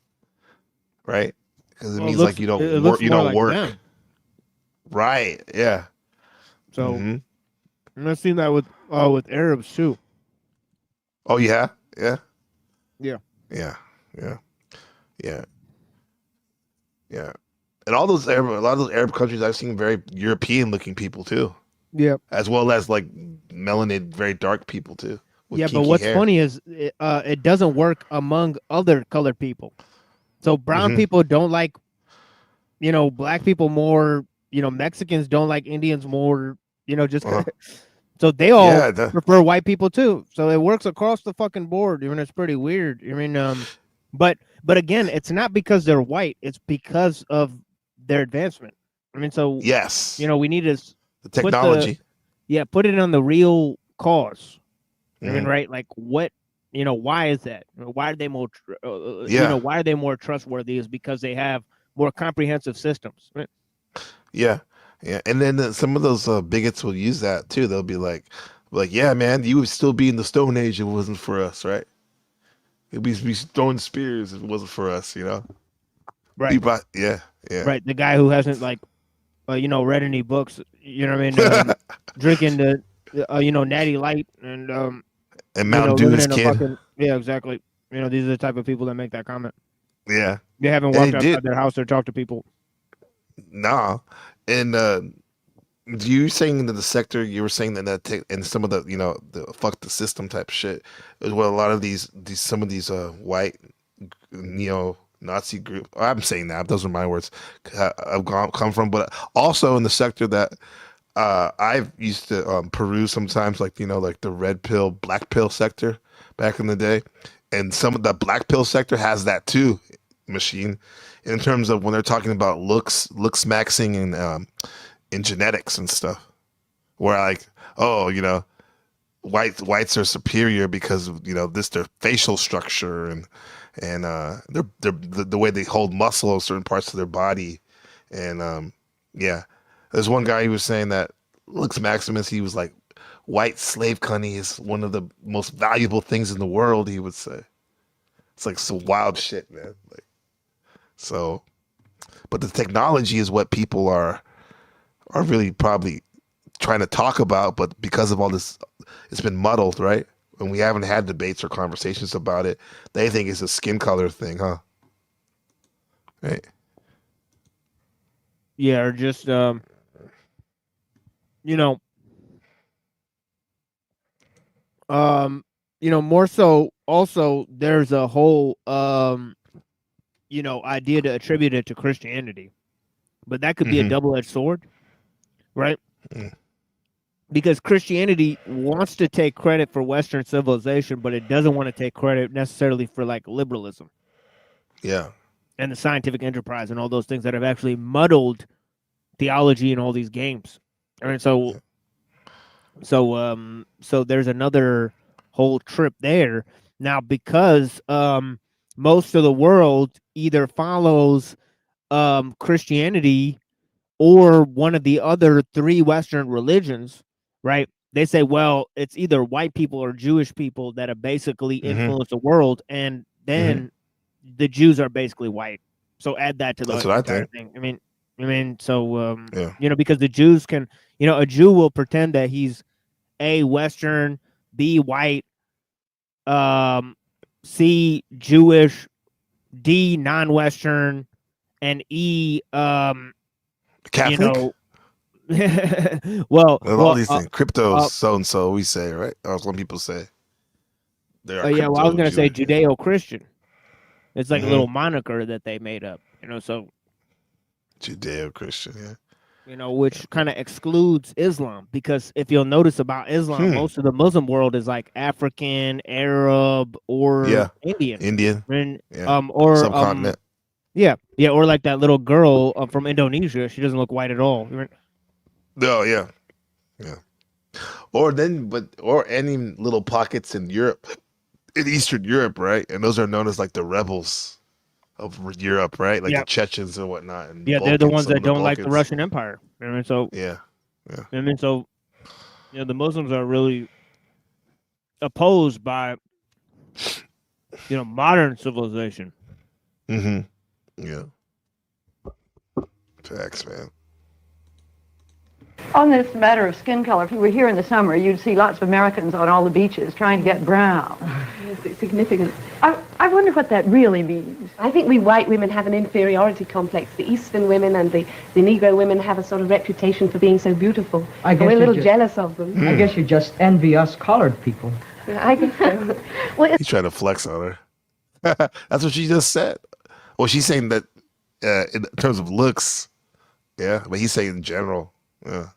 right? Because it means like you don't work. You don't work. Them. Right? Yeah. So, and I've seen that with Arabs too. Oh yeah, yeah, yeah, yeah, yeah, yeah, yeah. And a lot of those Arab countries, I've seen very European-looking people too. Yeah, as well as like melanated, very dark people too. Yeah, but what's funny is it doesn't work among other colored people. So brown people don't like, black people more. Mexicans don't like Indians more. Just so they all prefer white people too. So it works across the fucking board. It's pretty weird. But again, it's not because they're white. It's because of their advancement. So yes, we need to the technology. Put it on the real cause. Right? Like what, why is that? Why are they more, why are they more trustworthy is because they have more comprehensive systems. Right? Yeah. Yeah, and then some of those bigots will use that too. They'll be like, yeah, man, you would still be in the Stone Age if it wasn't for us, right? You'd be throwing spears if it wasn't for us, you know? Right. Yeah. Right. The guy who hasn't read any books, you know what I mean? Drinking the Natty Light and Mountain Dew living is in a kid. fucking exactly. These are the type of people that make that comment. Yeah. They haven't walked outside their house or talked to people. Nah. And you saying that the sector, you were saying that and some of the the fuck the system type shit is what a lot of these some of these white neo-Nazi group. I'm saying that those are my words. I've come from, but also in the sector that I've used to peruse sometimes, like like the red pill, black pill sector back in the day, and some of the black pill sector has that too, machine, in terms of when they're talking about looks maxing and in genetics and stuff, where like, oh, whites are superior because of their facial structure and their the way they hold muscle of certain parts of their body, and yeah, there's one guy who was saying that looks maximus. He was like, white slave cunny is one of the most valuable things in the world. He would say, it's like some wild shit, man. Like, so, but the technology is what people are really probably trying to talk about, but because of all this, it's been muddled, right? And we haven't had debates or conversations about it. They think it's a skin color thing, huh? Right? Yeah, or just more so. Also, there's a whole idea to attribute it to Christianity, but that could be a double-edged sword, right? Because Christianity wants to take credit for Western civilization, but it doesn't want to take credit necessarily for like liberalism. Yeah. And the scientific enterprise and all those things that have actually muddled theology in all these games. And so there's another whole trip there. Now, because most of the world either follows Christianity or one of the other three Western religions, right? They say, well, it's either white people or Jewish people that have basically influenced the world, and then the Jews are basically white. So add that to the entire thing. I mean, so because the Jews can, a Jew will pretend that he's A, Western, B, white, C, Jewish, D, non-Western, and E, Catholic? well, all these things. Crypto so-and-so, we say, right? Or some people say. I was going to say Judeo-Christian. It's like a little moniker that they made up, so. Judeo-Christian, yeah. Which kind of excludes Islam, because if you'll notice about Islam, most of the Muslim world is like African, Arab, or Indian. Or subcontinent. Or like that little girl from Indonesia. She doesn't look white at all. Oh, yeah. Or any little pockets in Europe, in Eastern Europe, right? And those are known as like the rebels of Europe, right? Like the Chechens and whatnot. And they're the ones that don't like the Russian Empire. So yeah. So the Muslims are really opposed by modern civilization. Yeah. Facts, man. On this matter of skin color, if you were here in the summer, you'd see lots of Americans on all the beaches trying to get brown. It's significant. I wonder what that really means. I think we white women have an inferiority complex. The Eastern women and the Negro women have a sort of reputation for being so beautiful. We're a little jealous of them. I guess you just envy us colored people. I guess so. He's trying to flex on her. That's what she just said. Well, she's saying that in terms of looks, yeah, but he's saying in general, yeah.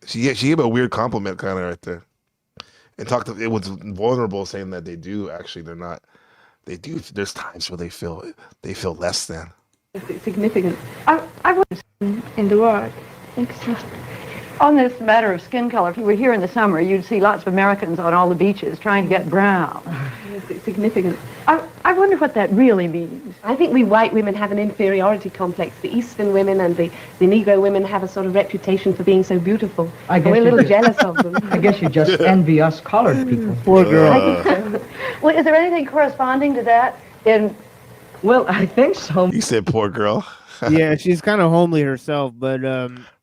She gave a weird compliment kind of right there, and it was vulnerable, saying that they do actually, they're not, they do. There's times where they feel less than. It's significant. I was in the world. On this matter of skin color, if you were here in the summer, you'd see lots of Americans on all the beaches trying to get brown. It's significant. I I wonder what that really means. I think we white women have an inferiority complex. The Eastern women and the Negro women have a sort of reputation for being so beautiful. We're a little jealous of them. I guess you just envy us colored people. Poor girl. I think so. Well, is there anything corresponding to that in... Well, I think so. You said poor girl. Yeah, she's kind of homely herself, but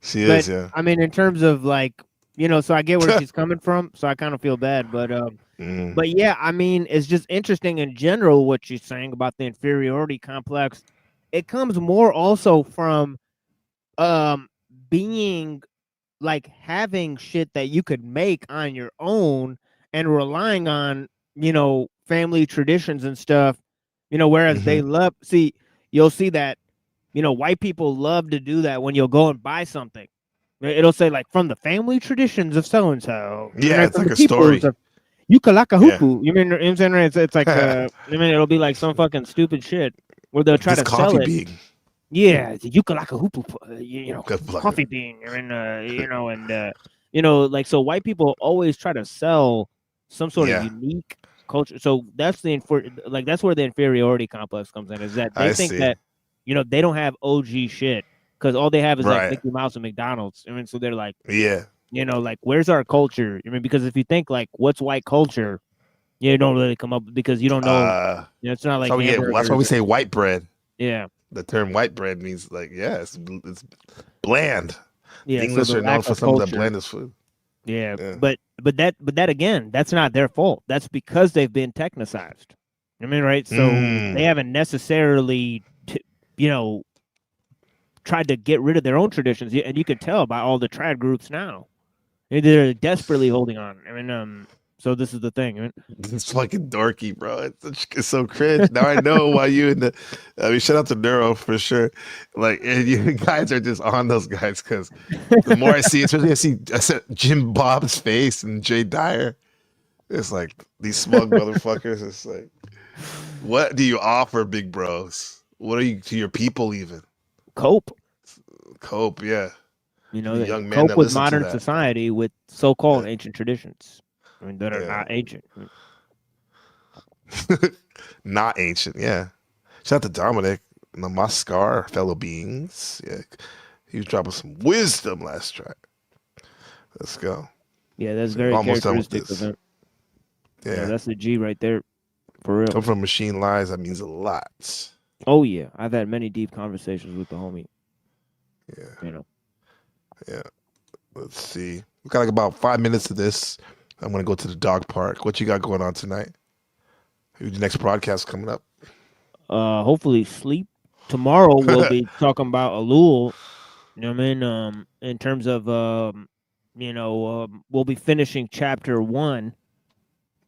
She is, but, yeah. I mean, in terms of like, so I get where she's coming from, so I kind of feel bad, but yeah, I mean, it's just interesting in general what she's saying about the inferiority complex. It comes more also from being like having shit that you could make on your own and relying on, family traditions and stuff, whereas they love, you'll see that, white people love to do that when you'll go and buy something. It'll say like from the family traditions of so and so. Yeah, it's like a story. Yukalakahupu. You mean I'm saying it's like it'll be like some fucking stupid shit where they'll try to sell it. Bean. Yeah, the Yukalakahupu, coffee bean. Like so white people always try to sell some sort of unique culture. So that's that's where the inferiority complex comes in. Is that they think that they don't have OG shit because all they have is like Mickey Mouse and McDonald's. So they're like, like where's our culture? Because if you think like what's white culture, you don't really come up because you don't know. It's not like that's why we say white bread. Yeah, the term white bread means like it's bland. Yeah, the English are known for some of the blandest food. Yeah, but that again, that's not their fault. That's because they've been technicized. Right? So they haven't necessarily, tried to get rid of their own traditions, and you can tell by all the trad groups now. They're desperately holding on. So this is the thing. It's fucking dorky, bro. It's so cringe. Now I know why you and shout out to Neuro for sure. Like, and you guys are just on those guys because the more I see, especially I see Jim Bob's face and Jay Dyer. It's like these smug motherfuckers. It's like, what do you offer, big bros? What are you to your people even? Cope, yeah. The young men cope with modern society with so-called ancient traditions. That are not ancient. Not ancient, yeah. Shout out to Dominic, Namaskar, fellow beings. Yeah, he was dropping some wisdom last track. Let's go. Yeah, that's very characteristic of him. Yeah, that's the G right there, for real. Come from Machine Lies, that means a lot. Oh yeah, I've had many deep conversations with the homie. Yeah. Yeah. Let's see. We got like about 5 minutes of this. I'm going to go to the dog park. What you got going on tonight? Who's the next broadcast coming up? Hopefully sleep. Tomorrow we'll be talking about Alul. In terms of, we'll be finishing chapter 1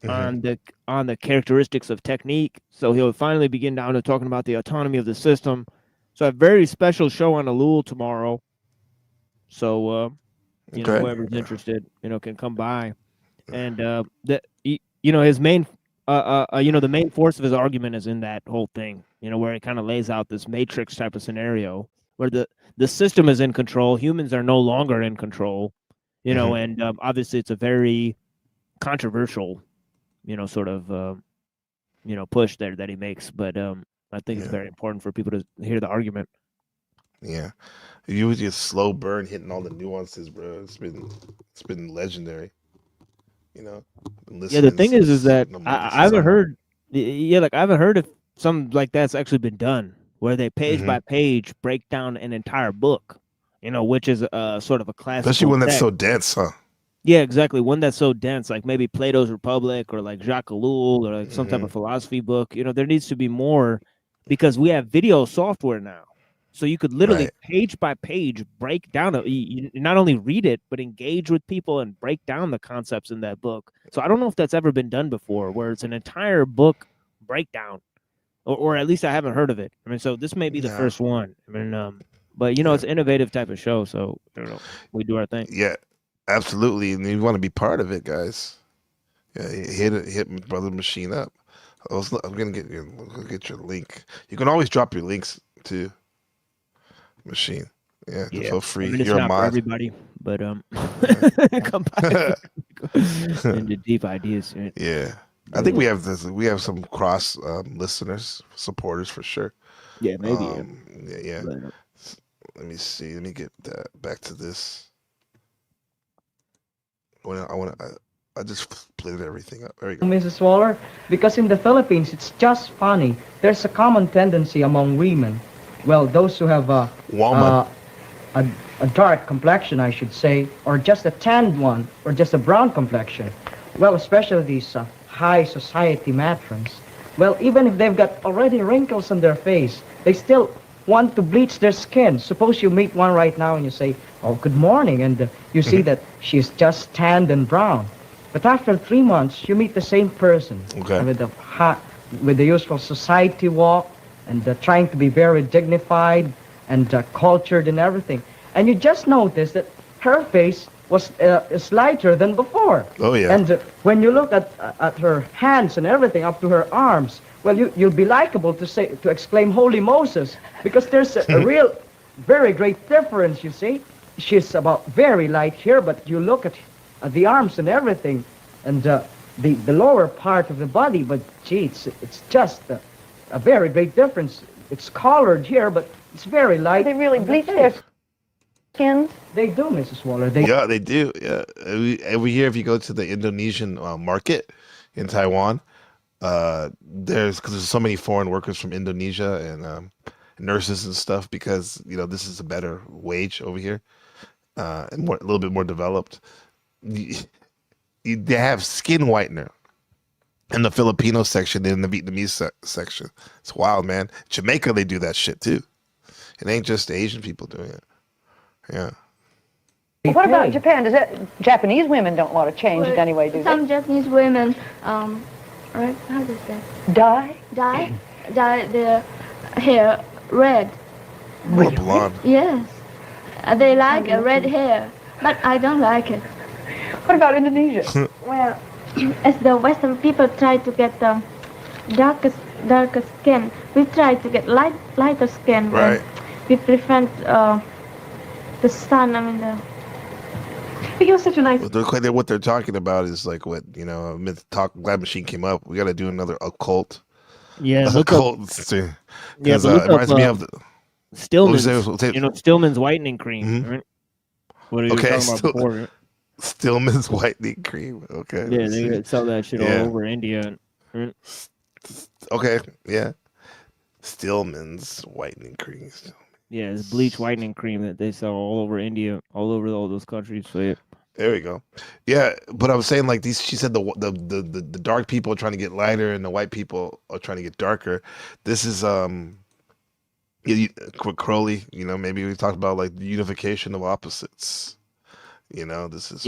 on the characteristics of technique. So he'll finally begin down to talking about the autonomy of the system. So a very special show on Alul tomorrow. So, whoever's interested, can come by. And his main the main force of his argument is in that whole thing, where it kind of lays out this matrix type of scenario where the system is in control, humans are no longer in control, and obviously it's a very controversial, sort of push there that he makes, but I think it's very important for people to hear the argument. Yeah, you was just slow burn hitting all the nuances, bro. It's been legendary. The thing is that I haven't heard, I haven't heard if something like that's actually been done, where they page by page break down an entire book, which is sort of a classic. Especially one that's so dense, huh? Yeah, exactly. One that's so dense, like maybe Plato's Republic or like Jacques Ellul or like some type of philosophy book. There needs to be more because we have video software now. So you could literally page by page break down you not only read it, but engage with people and break down the concepts in that book. So I don't know if that's ever been done before, where it's an entire book breakdown, or at least I haven't heard of it. So this may be the first one. But it's an innovative type of show, so we do our thing. Yeah, absolutely, and you want to be part of it, guys. Yeah, hit Brother Machine up. I'm gonna get your link. You can always drop your links too. Machine, feel free. It's You're not a mod. for everybody, but come by into deep ideas. Yeah, I think we have this. We have some cross listeners, supporters for sure. Yeah, maybe. Yeah. Let me see. Let me get back to this. I just split everything up. There you go. Mrs. Waller, because in the Philippines it's just funny. There's a common tendency among women, well, those who have a dark complexion, I should say, or just a tanned one, or just a brown complexion. Well, especially these high society matrons. Well, even if they've got already wrinkles on their face, they still want to bleach their skin. Suppose you meet one right now and you say, "Oh, good morning," and you see that she's just tanned and brown. But after 3 months, you meet the same person with the usual society walk and trying to be very dignified and cultured and everything. And you just notice that her face was is lighter than before. Oh yeah. And when you look at her hands and everything up to her arms, well, you'll be likable to exclaim, "Holy Moses," because there's a real, very great difference. You see, she's about very light here, but you look at the arms and everything, and the lower part of the body. But gee, it's just a very great difference. It's colored here, but it's very light. They really bleach their skins. They do, Mrs. Waller. Yeah, they do. Yeah, every year if you go to the Indonesian market in Taiwan, because there's so many foreign workers from Indonesia and nurses and stuff, because this is a better wage over here and a little bit more developed. They have skin whitener in the Filipino section and in the Vietnamese section. It's wild, man. Jamaica, they do that shit too. It ain't just the Asian people doing it. Yeah. Well, what about Japan? Japanese women don't want to change it anyway, do they? Some Japanese women, right? How does that? Dye their hair red. Or blonde. Yes, they like a red hair, but I don't like it. What about Indonesia? Well, as the Western people try to get darker skin, we try to get lighter skin. Right. We prevent the sun. I mean, but you're such a nice. What they're talking about is like what Glad Machine came up. We got to do another occult. Yeah, occult. Yeah, it reminds me of the Stillman's. Stillman's whitening cream. Mm-hmm. Right? What are you talking about before? Right? Stillman's whitening cream. Okay. Yeah, they sell that shit all over India. Right? Okay. Yeah. Stillman's whitening cream. Yeah, it's bleach whitening cream that they sell all over India, all over all those countries. So yeah. There we go. Yeah, but I was saying like these. She said the dark people are trying to get lighter, and the white people are trying to get darker. This is Crowley. Maybe we talked about like the unification of opposites. This is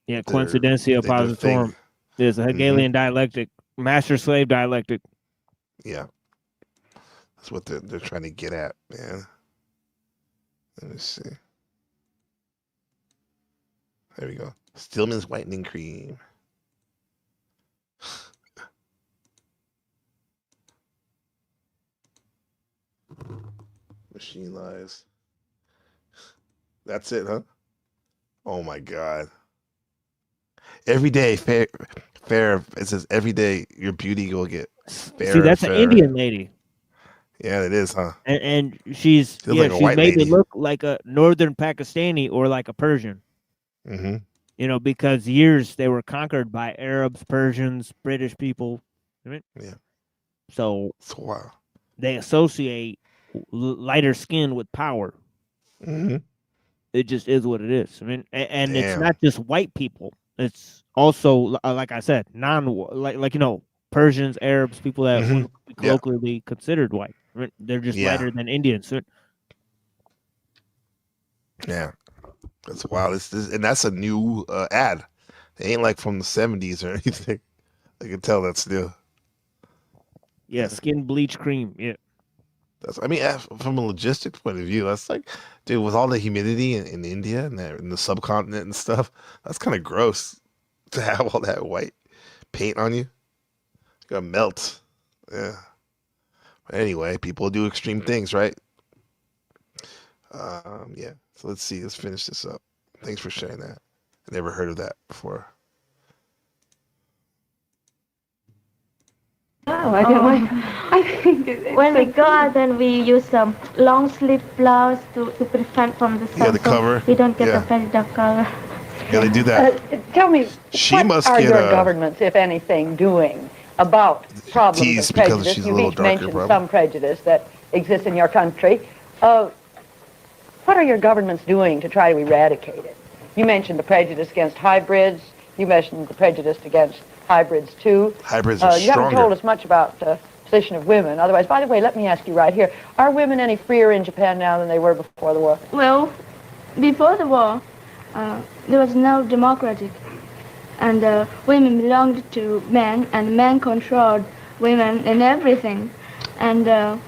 coincidentia oppositorum. There's a Hegelian dialectic, master-slave dialectic. Yeah, that's what they're trying to get at, man. Let me see. There we go. Stillman's whitening cream. Machine lies. That's it, huh? Oh my God. Every day, fair. It says every day your beauty will get fairer. See, that's an Indian lady. Yeah, it is, huh? And she's like a white made lady. to look like a northern Pakistani or like a Persian. Mm-hmm. Because years they were conquered by Arabs, Persians, British people. Right? Yeah. So wow. They associate lighter skin with power. Mm-hmm. It just is what it is. I mean, and it's not just white people. It's also, like I said, Persians, Arabs, people that would be colloquially be considered white. Right? They're just lighter than Indians. Yeah, that's wild. And that's a new ad. It ain't like from the 70s or anything. I can tell that's new. Yeah, skin bleach cream. Yeah. From a logistics point of view, that's like, dude, with all the humidity in India and in the subcontinent and stuff, that's kind of gross to have all that white paint on you. It's gonna melt. Yeah. But anyway, people do extreme things, right? Yeah. So let's see. Let's finish this up. Thanks for sharing that. I never heard of that before. No, I don't like. I think when we go out, then we use some long sleeve blouse to prevent from the sun. Yeah, the cover. We don't get a very dark color. Yeah, they do that. Tell me, She what must are get your a governments, if anything, doing about problems tease of because prejudice? she's a You've little each darker, mentioned probably. some prejudice that exists in your country. What are your governments doing to try to eradicate it? You mentioned the prejudice against hybrids. You mentioned the prejudice against hybrids, too. Hybrids are You haven't stronger. told us much about the position of women. Otherwise, by the way, let me ask you right here. Are women any freer in Japan now than they were before the war? Well, before the war, there was no democratic, and women belonged to men, and men controlled women in everything, and How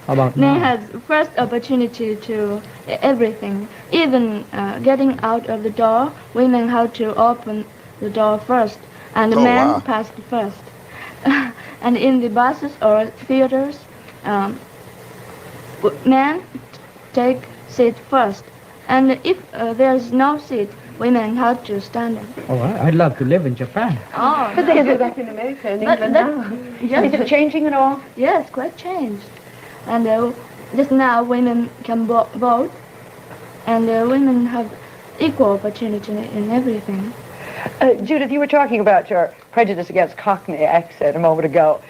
about men now? had first opportunity to everything. Even getting out of the door, women had to open the door first, and the Oh, men wow. passed first. And in the buses or theaters, men take seat first. And if there's no seat, women have to stand up. Oh, I'd love to live in Japan. Oh, But they do that in America and England now. Is it changing at all? yes, quite changed. And just now women can vote, and women have equal opportunity in everything. Judith, you were talking about your prejudice against Cockney accent a moment ago.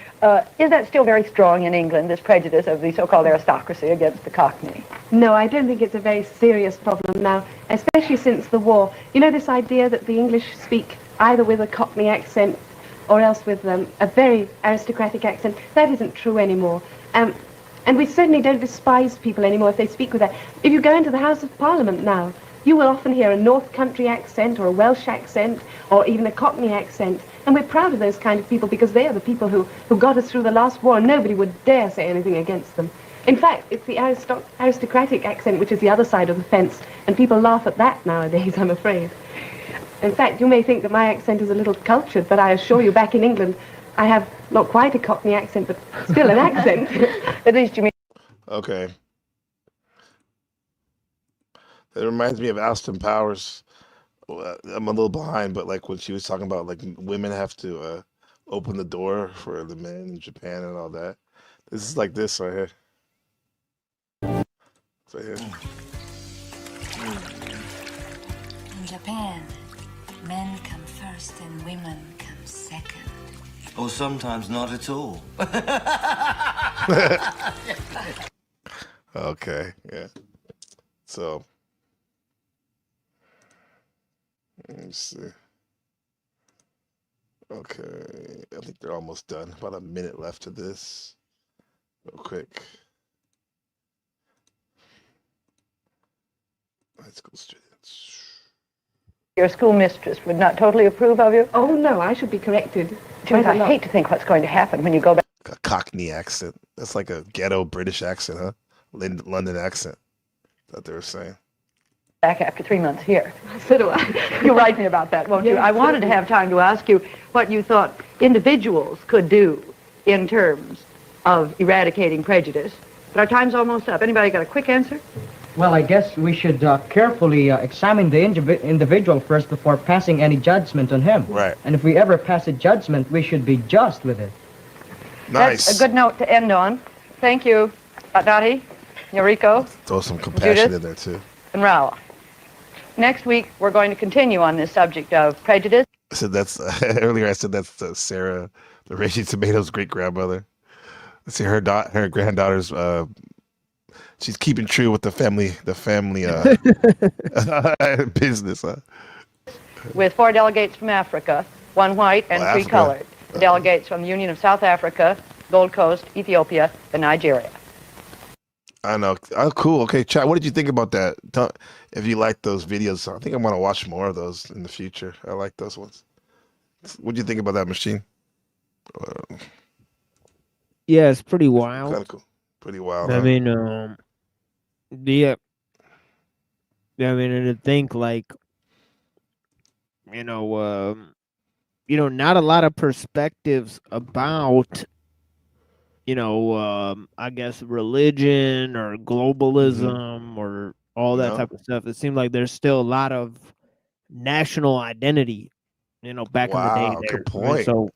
Is that still very strong in England, this prejudice of the so-called aristocracy against the Cockney? No, I don't think it's a very serious problem now, especially since the war. You know, this idea that the English speak either with a Cockney accent or else with a very aristocratic accent, that isn't true anymore. And we certainly don't despise people anymore if they speak with that. If you go into the House of Parliament now, you will often hear a North Country accent or a Welsh accent or even a Cockney accent. And we're proud of those kind of people because they are the people who got us through the last war, and nobody would dare say anything against them. In fact, it's the aristocratic accent which is the other side of the fence, and people laugh at that nowadays, I'm afraid. In fact, you may think that my accent is a little cultured, but I assure you back in England, I have not quite a Cockney accent, but still an accent. At least you mean... Okay. It reminds me of Austin Powers. I'm a little behind, but like when she was talking about like women have to open the door for the men in Japan and all that. This is like this right here. It's right here. In Japan, men come first and women come second. Or sometimes not at all. Okay, yeah. So let me see. Okay, I think they're almost done. About a minute left to this. Real quick. Let's go straight. Your school mistress would not totally approve of you? Oh, no, I should be corrected. Judith, I hate to think what's going to happen when you go back. A Cockney accent. That's like a ghetto British accent, huh? London accent. That they were saying. Back after 3 months here. So do I. You'll write me about that, won't you? Yes, I wanted to have time to ask you what you thought individuals could do in terms of eradicating prejudice. But our time's almost up. Anybody got a quick answer? Well, I guess we should carefully examine the individual first before passing any judgment on him. Right. And if we ever pass a judgment, we should be just with it. Nice. That's a good note to end on. Thank you, Batnati, Yoriko, Throw some compassion Judith, in there too. and Rawa. Next week, we're going to continue on this subject of prejudice. I said that's earlier. I said that's Sarah, the Raging Tomatoes' great grandmother. Let's see, her granddaughter's. She's keeping true with the family business. Huh? With 4 delegates from Africa, 1 white and 3 Africa. colored. The delegates from the Union of South Africa, Gold Coast, Ethiopia, and Nigeria. I know. Oh, cool. Okay, chat. What did you think about that? If you like those videos, I think I'm gonna watch more of those in the future. I like those ones. What do you think about that machine? Yeah, it's pretty wild. Kind of cool. Pretty wild. I Huh? mean, yeah. I mean, and to think like, not a lot of perspectives about, I guess religion or globalism or all that type of stuff. It seems like there's still a lot of national identity, back in the day. Wow, There. good point. So,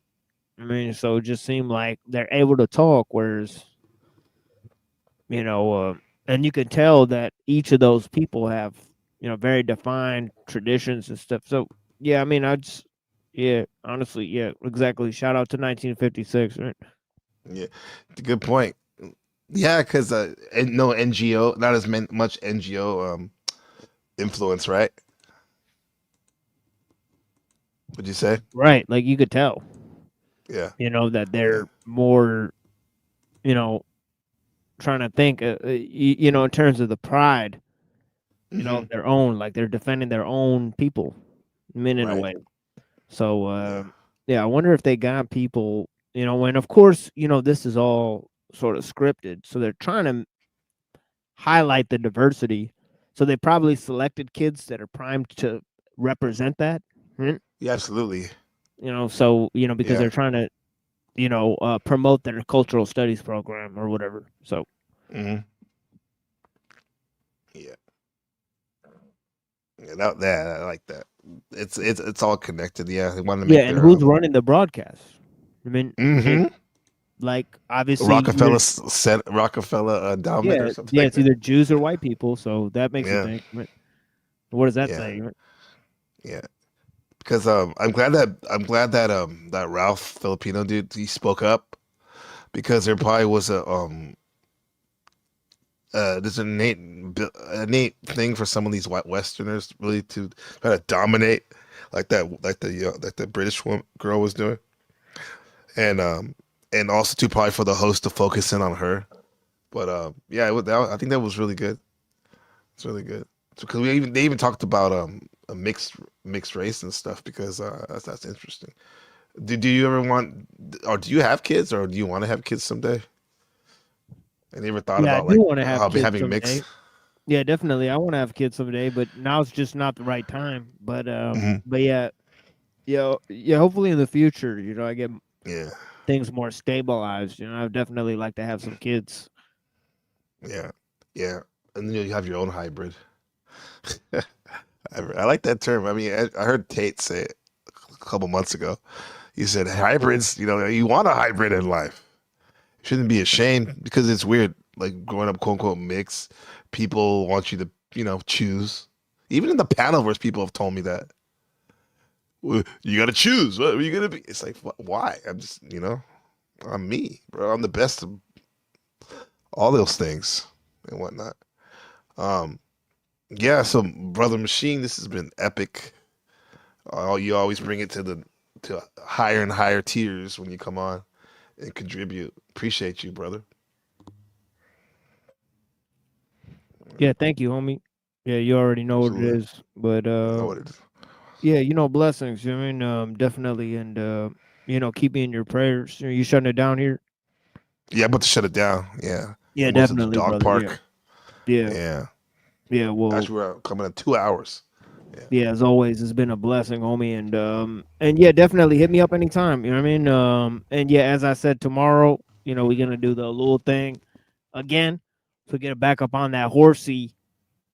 I mean, so it just seemed like they're able to talk, whereas, and you can tell that each of those people have, very defined traditions and stuff. So, yeah, I mean, yeah, honestly, yeah, exactly. Shout out to 1956, right? Yeah, it's a good point. Yeah, because no NGO, not as much NGO influence, right? Would you say? Right, like you could tell, Yeah, that yeah. they're more, you know, trying to think, in terms of the pride, Hmm. of their own, like they're defending their own people, in a Right. way. So, Yeah. yeah, I wonder if they got people, and of course, this is all sort of scripted. So they're trying to highlight the diversity. So they probably selected kids that are primed to represent that. Right? Yeah, absolutely. So, because Yeah. they're trying to, promote their cultural studies program or whatever. So, Hmm. Yeah. Yeah. That I like that. It's all connected. Yeah, they want to yeah. make And their who's running the broadcast? I mean, hmm like obviously Rockefeller said Rockefeller endowment or something yeah, like it's that. either Jews or white people. So that makes you Yeah. think. Right? What does that Yeah. say? Right? Yeah. Because I'm glad that that Ralph Filipino dude, he spoke up, because there probably was there's an innate thing for some of these white Westerners really to try to dominate, like the British girl was doing, and also too probably for the host to focus in on her. But yeah, I think that was really good. It's really good. Because they even talked about a mixed race and stuff, because that's interesting. Do you ever want, or do you have kids, or do you want to have kids someday? And you ever thought Yeah, I about do like want to have kids having mixed? someday. Yeah, definitely. I want to have kids someday, but now it's just not the right time. Hmm. But yeah, yeah. Hopefully in the future, I get Yeah, things more stabilized. I would definitely like to have some kids. yeah, yeah. And then you have your own hybrid. I like that term. I mean, I heard Tate say it a couple months ago. He said hybrids. You want a hybrid in life. You shouldn't be ashamed, because it's weird. Like growing up, quote unquote, mixed. People want you to, choose. Even in the panelverse, people have told me that. Well, you got to choose. What are you gonna be? It's like, why? I'm just, I'm me, bro. I'm the best of all those things and whatnot. Um, yeah. So, brother Machine, this has been epic. You always bring it to higher and higher tiers when you come on and contribute. Appreciate you, brother. Yeah, thank you, homie. Yeah, you already know what it Absolutely. is. But I know what it is. yeah, blessings. I mean, definitely, and keep me in your prayers. You shutting it down here? Yeah, I'm about to shut it down. Yeah, Yeah, I'm going to the definitely, dog brother. Yeah, park. yeah, Yeah, yeah. Well, actually, we're coming in 2 hours. Yeah. yeah, as always, it's been a blessing, homie, and yeah, definitely hit me up anytime. You know what I mean? And yeah, as I said, tomorrow, we're gonna do the little thing again, so get it back up on that horsey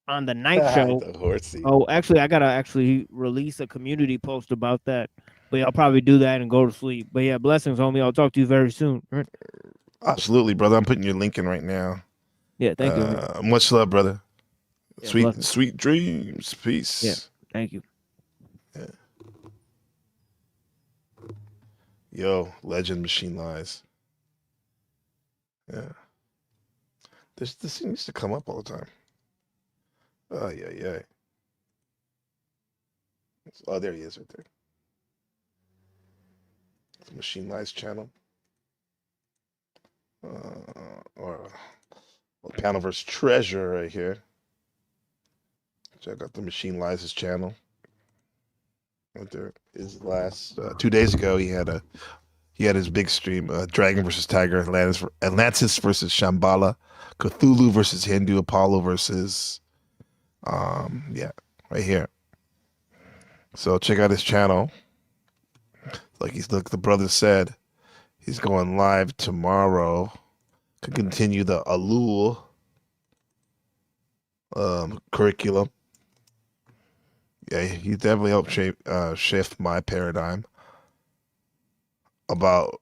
on the night show. The horsey. Oh, actually, I gotta actually release a community post about that, but yeah, I'll probably do that and go to sleep. But yeah, blessings, homie. I'll talk to you very soon. All right? Absolutely, brother. I'm putting your link in right now. Yeah, thank you, homie. Much love, brother. Yeah, Sweet, blessings. sweet dreams. Yeah, Peace. thank you. Yeah. Yo, legend machine lies. Yeah. This thing used to come up all the time. Oh, yeah, yeah. Oh, there he is right there. It's Machine Lies channel. Or Panelverse Treasure right here. Check out the Machine Lies' channel. Right there. His last 2 days ago, he had his big stream: Dragon versus Tiger, Atlantis versus Shambhala, Cthulhu versus Hindu, Apollo versus yeah, right here. So check out his channel. Like the brother said, he's going live tomorrow to continue the Alul curriculum. Yeah, he definitely helped shift my paradigm about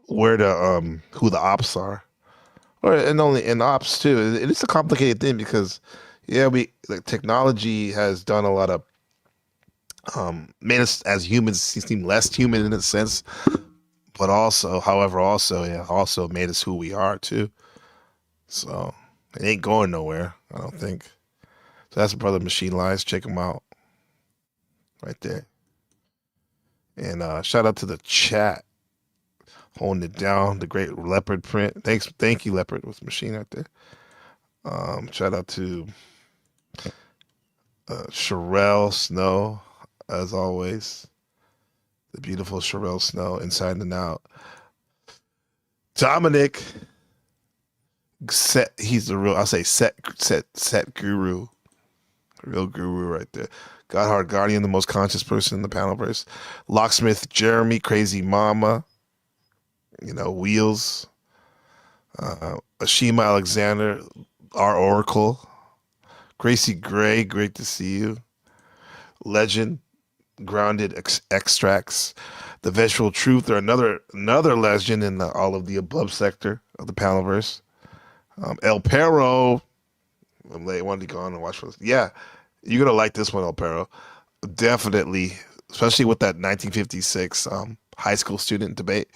where the who the ops are, and only in ops too. It's a complicated thing because technology has done a lot of made us as humans seem less human in a sense, but also, however, also made us who we are too. So it ain't going nowhere, I don't think. So that's Brother Machine Lies. Check him out right there. And shout out to the chat holding it down. The great Leopard print. Thank you, Leopard with Machine right there. Shout out to Sherelle Snow, as always. The beautiful Sherelle Snow, inside and out. Dominic, he's the real. I'll say set guru, real guru right there. Godhard Guardian, the most conscious person in the panelverse. Locksmith Jeremy, Crazy Mama. Wheels. Ashima Alexander, our Oracle. Gracie Gray, great to see you. Legend, Grounded Extracts. The Visual Truth, or another legend in all of the above sector of the panelverse. El Perro, I'm late. Wanted to go on and watch for this. Yeah, you're gonna like this one, El Perro. Definitely, especially with that 1956 high school student debate,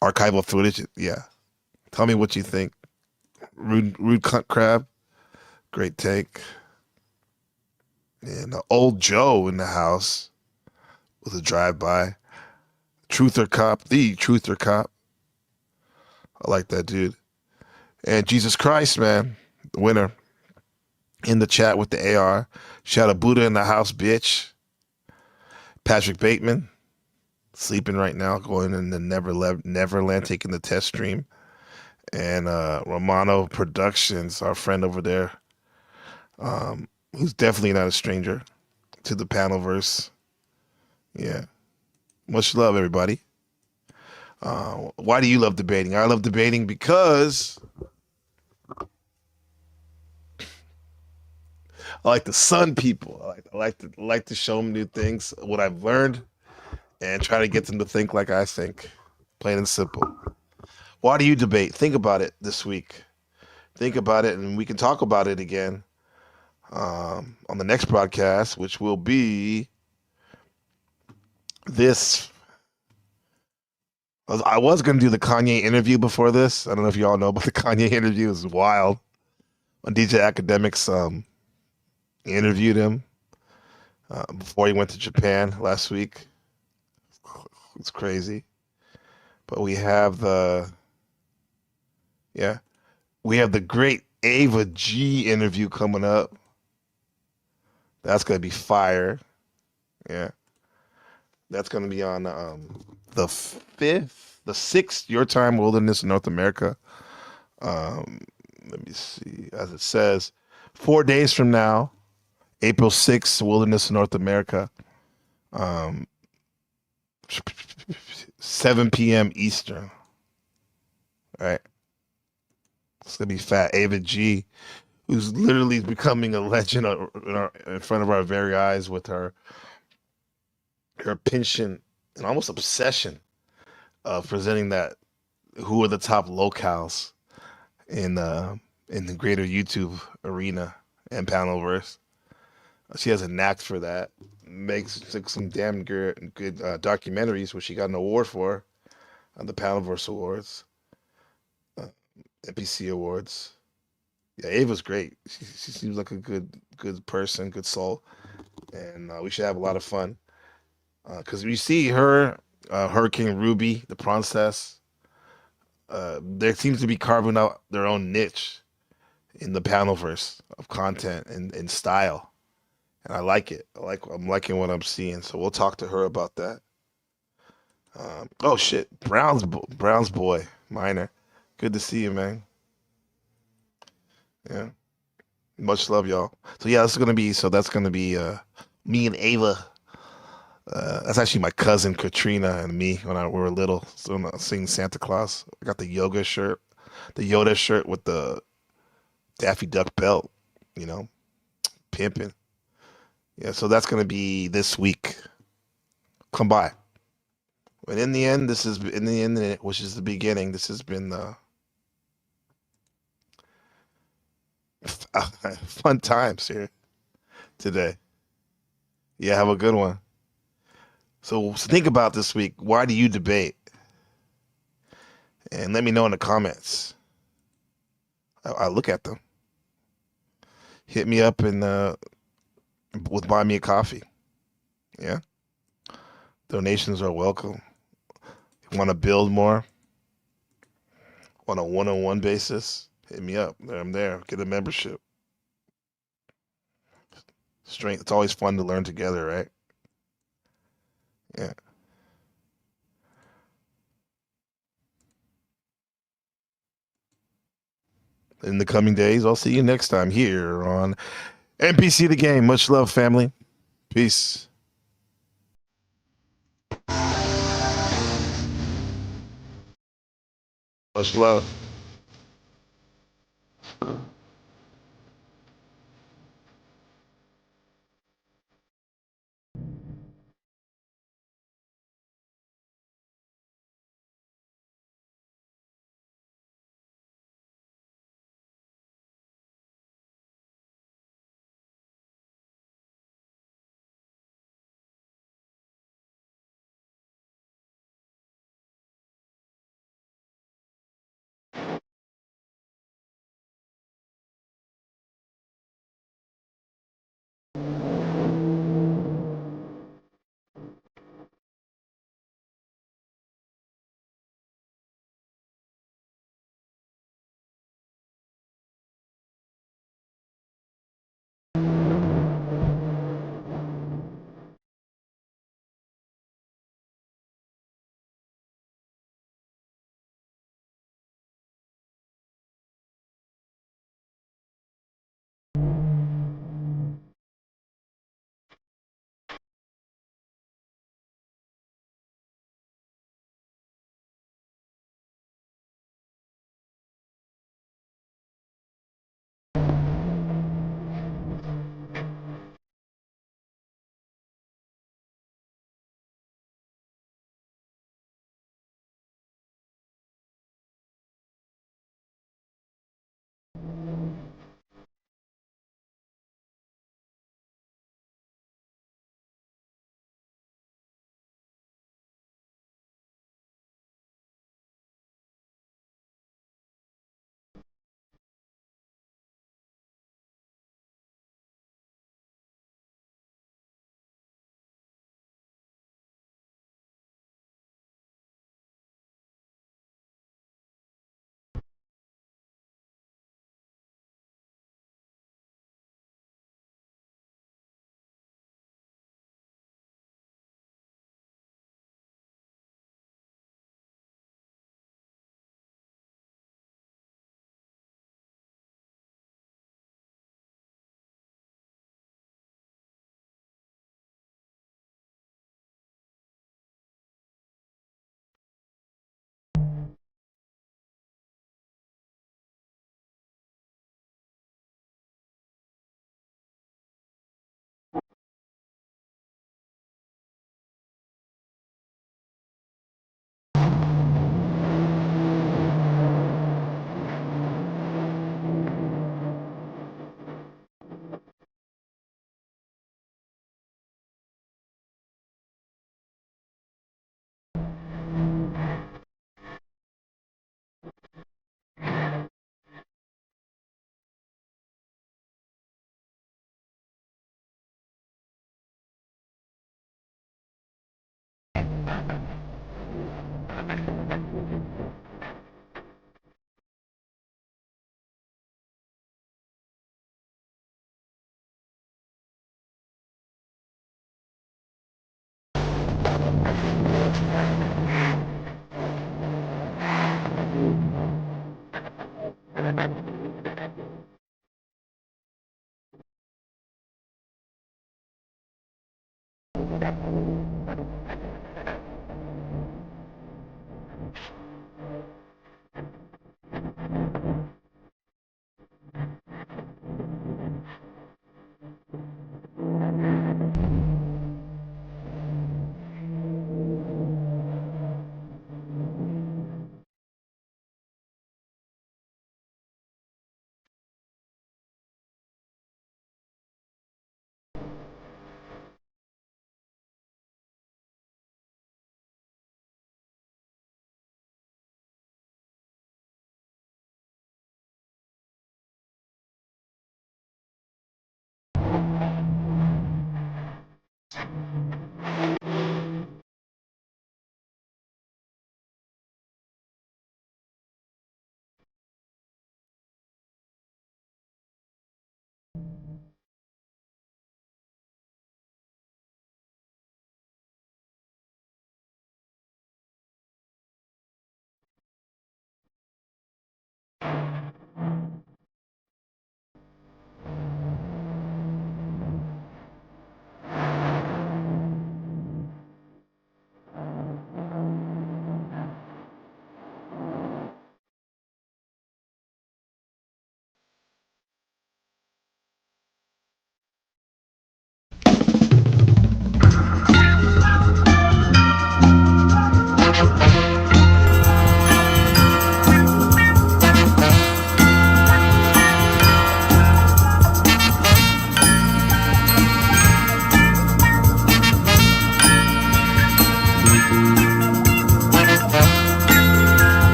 archival footage. Yeah, tell me what you think. Rude Cunt Crab, great take. And Old Joe in the house with a drive-by. Truther Cop, the Truther Cop. I like that dude. And Jesus Christ, man, the winner. In the chat with the AR. Shout out Buddha in the house, bitch. Patrick Bateman, sleeping right now, going in the Neverland, taking the test stream. And Romano Productions, our friend over there, who's definitely not a stranger to the panelverse. Yeah. Much love, everybody. Why do you love debating? I love debating because I like to sun people. I like to show them new things, what I've learned, and try to get them to think like I think. Plain and simple. Why do you debate? Think about it this week. Think about it, and we can talk about it again on the next broadcast, which will be this. I was going to do the Kanye interview before this. I don't know if you all know, but the Kanye interview is wild. When DJ Academics interviewed him before he went to Japan last week. It's crazy. But we have the great Ava G interview coming up. That's going to be fire. Yeah. That's going to be on the 6th, your time, Wilderness in North America. Let me see. As it says, 4 days from now, April 6th, Wilderness in North America. 7 p.m. Eastern. All right. It's going to be fat. Ava G, who's literally becoming a legend in front of our very eyes with her penchant and almost obsession of presenting that who are the top locales in the greater YouTube arena and panelverse. She has a knack for that. Makes some damn good documentaries, which she got an award for on the Panelverse Awards, NPC Awards. Yeah, Ava's great. She seems like a good person, good soul, and we should have a lot of fun. Because we see her, Hurricane Ruby, the princess, they seem to be carving out their own niche in the panelverse of content and style. And I like it. I'm liking what I'm seeing. So we'll talk to her about that. Oh shit, Brown's boy, Minor. Good to see you, man. Yeah. Much love, y'all. So yeah, that's gonna be me and Ava. That's actually my cousin Katrina and me when we were little. So singing Santa Claus. I got the Yoda shirt with the Daffy Duck belt, pimping. Yeah, so that's gonna be this week. Come by. But in the end, which is the beginning, this has been fun times here today. Yeah, have a good one. So think about this week. Why do you debate? And let me know in the comments. I look at them. Hit me up and with buy me a coffee. Yeah, donations are welcome. Want to build more on a one-on-one basis? Hit me up. I'm there. Get a membership. Strength. It's always fun to learn together, right? Yeah. In the coming days, I'll see you next time here on NPC the Game. Much love, family. Peace. Much love.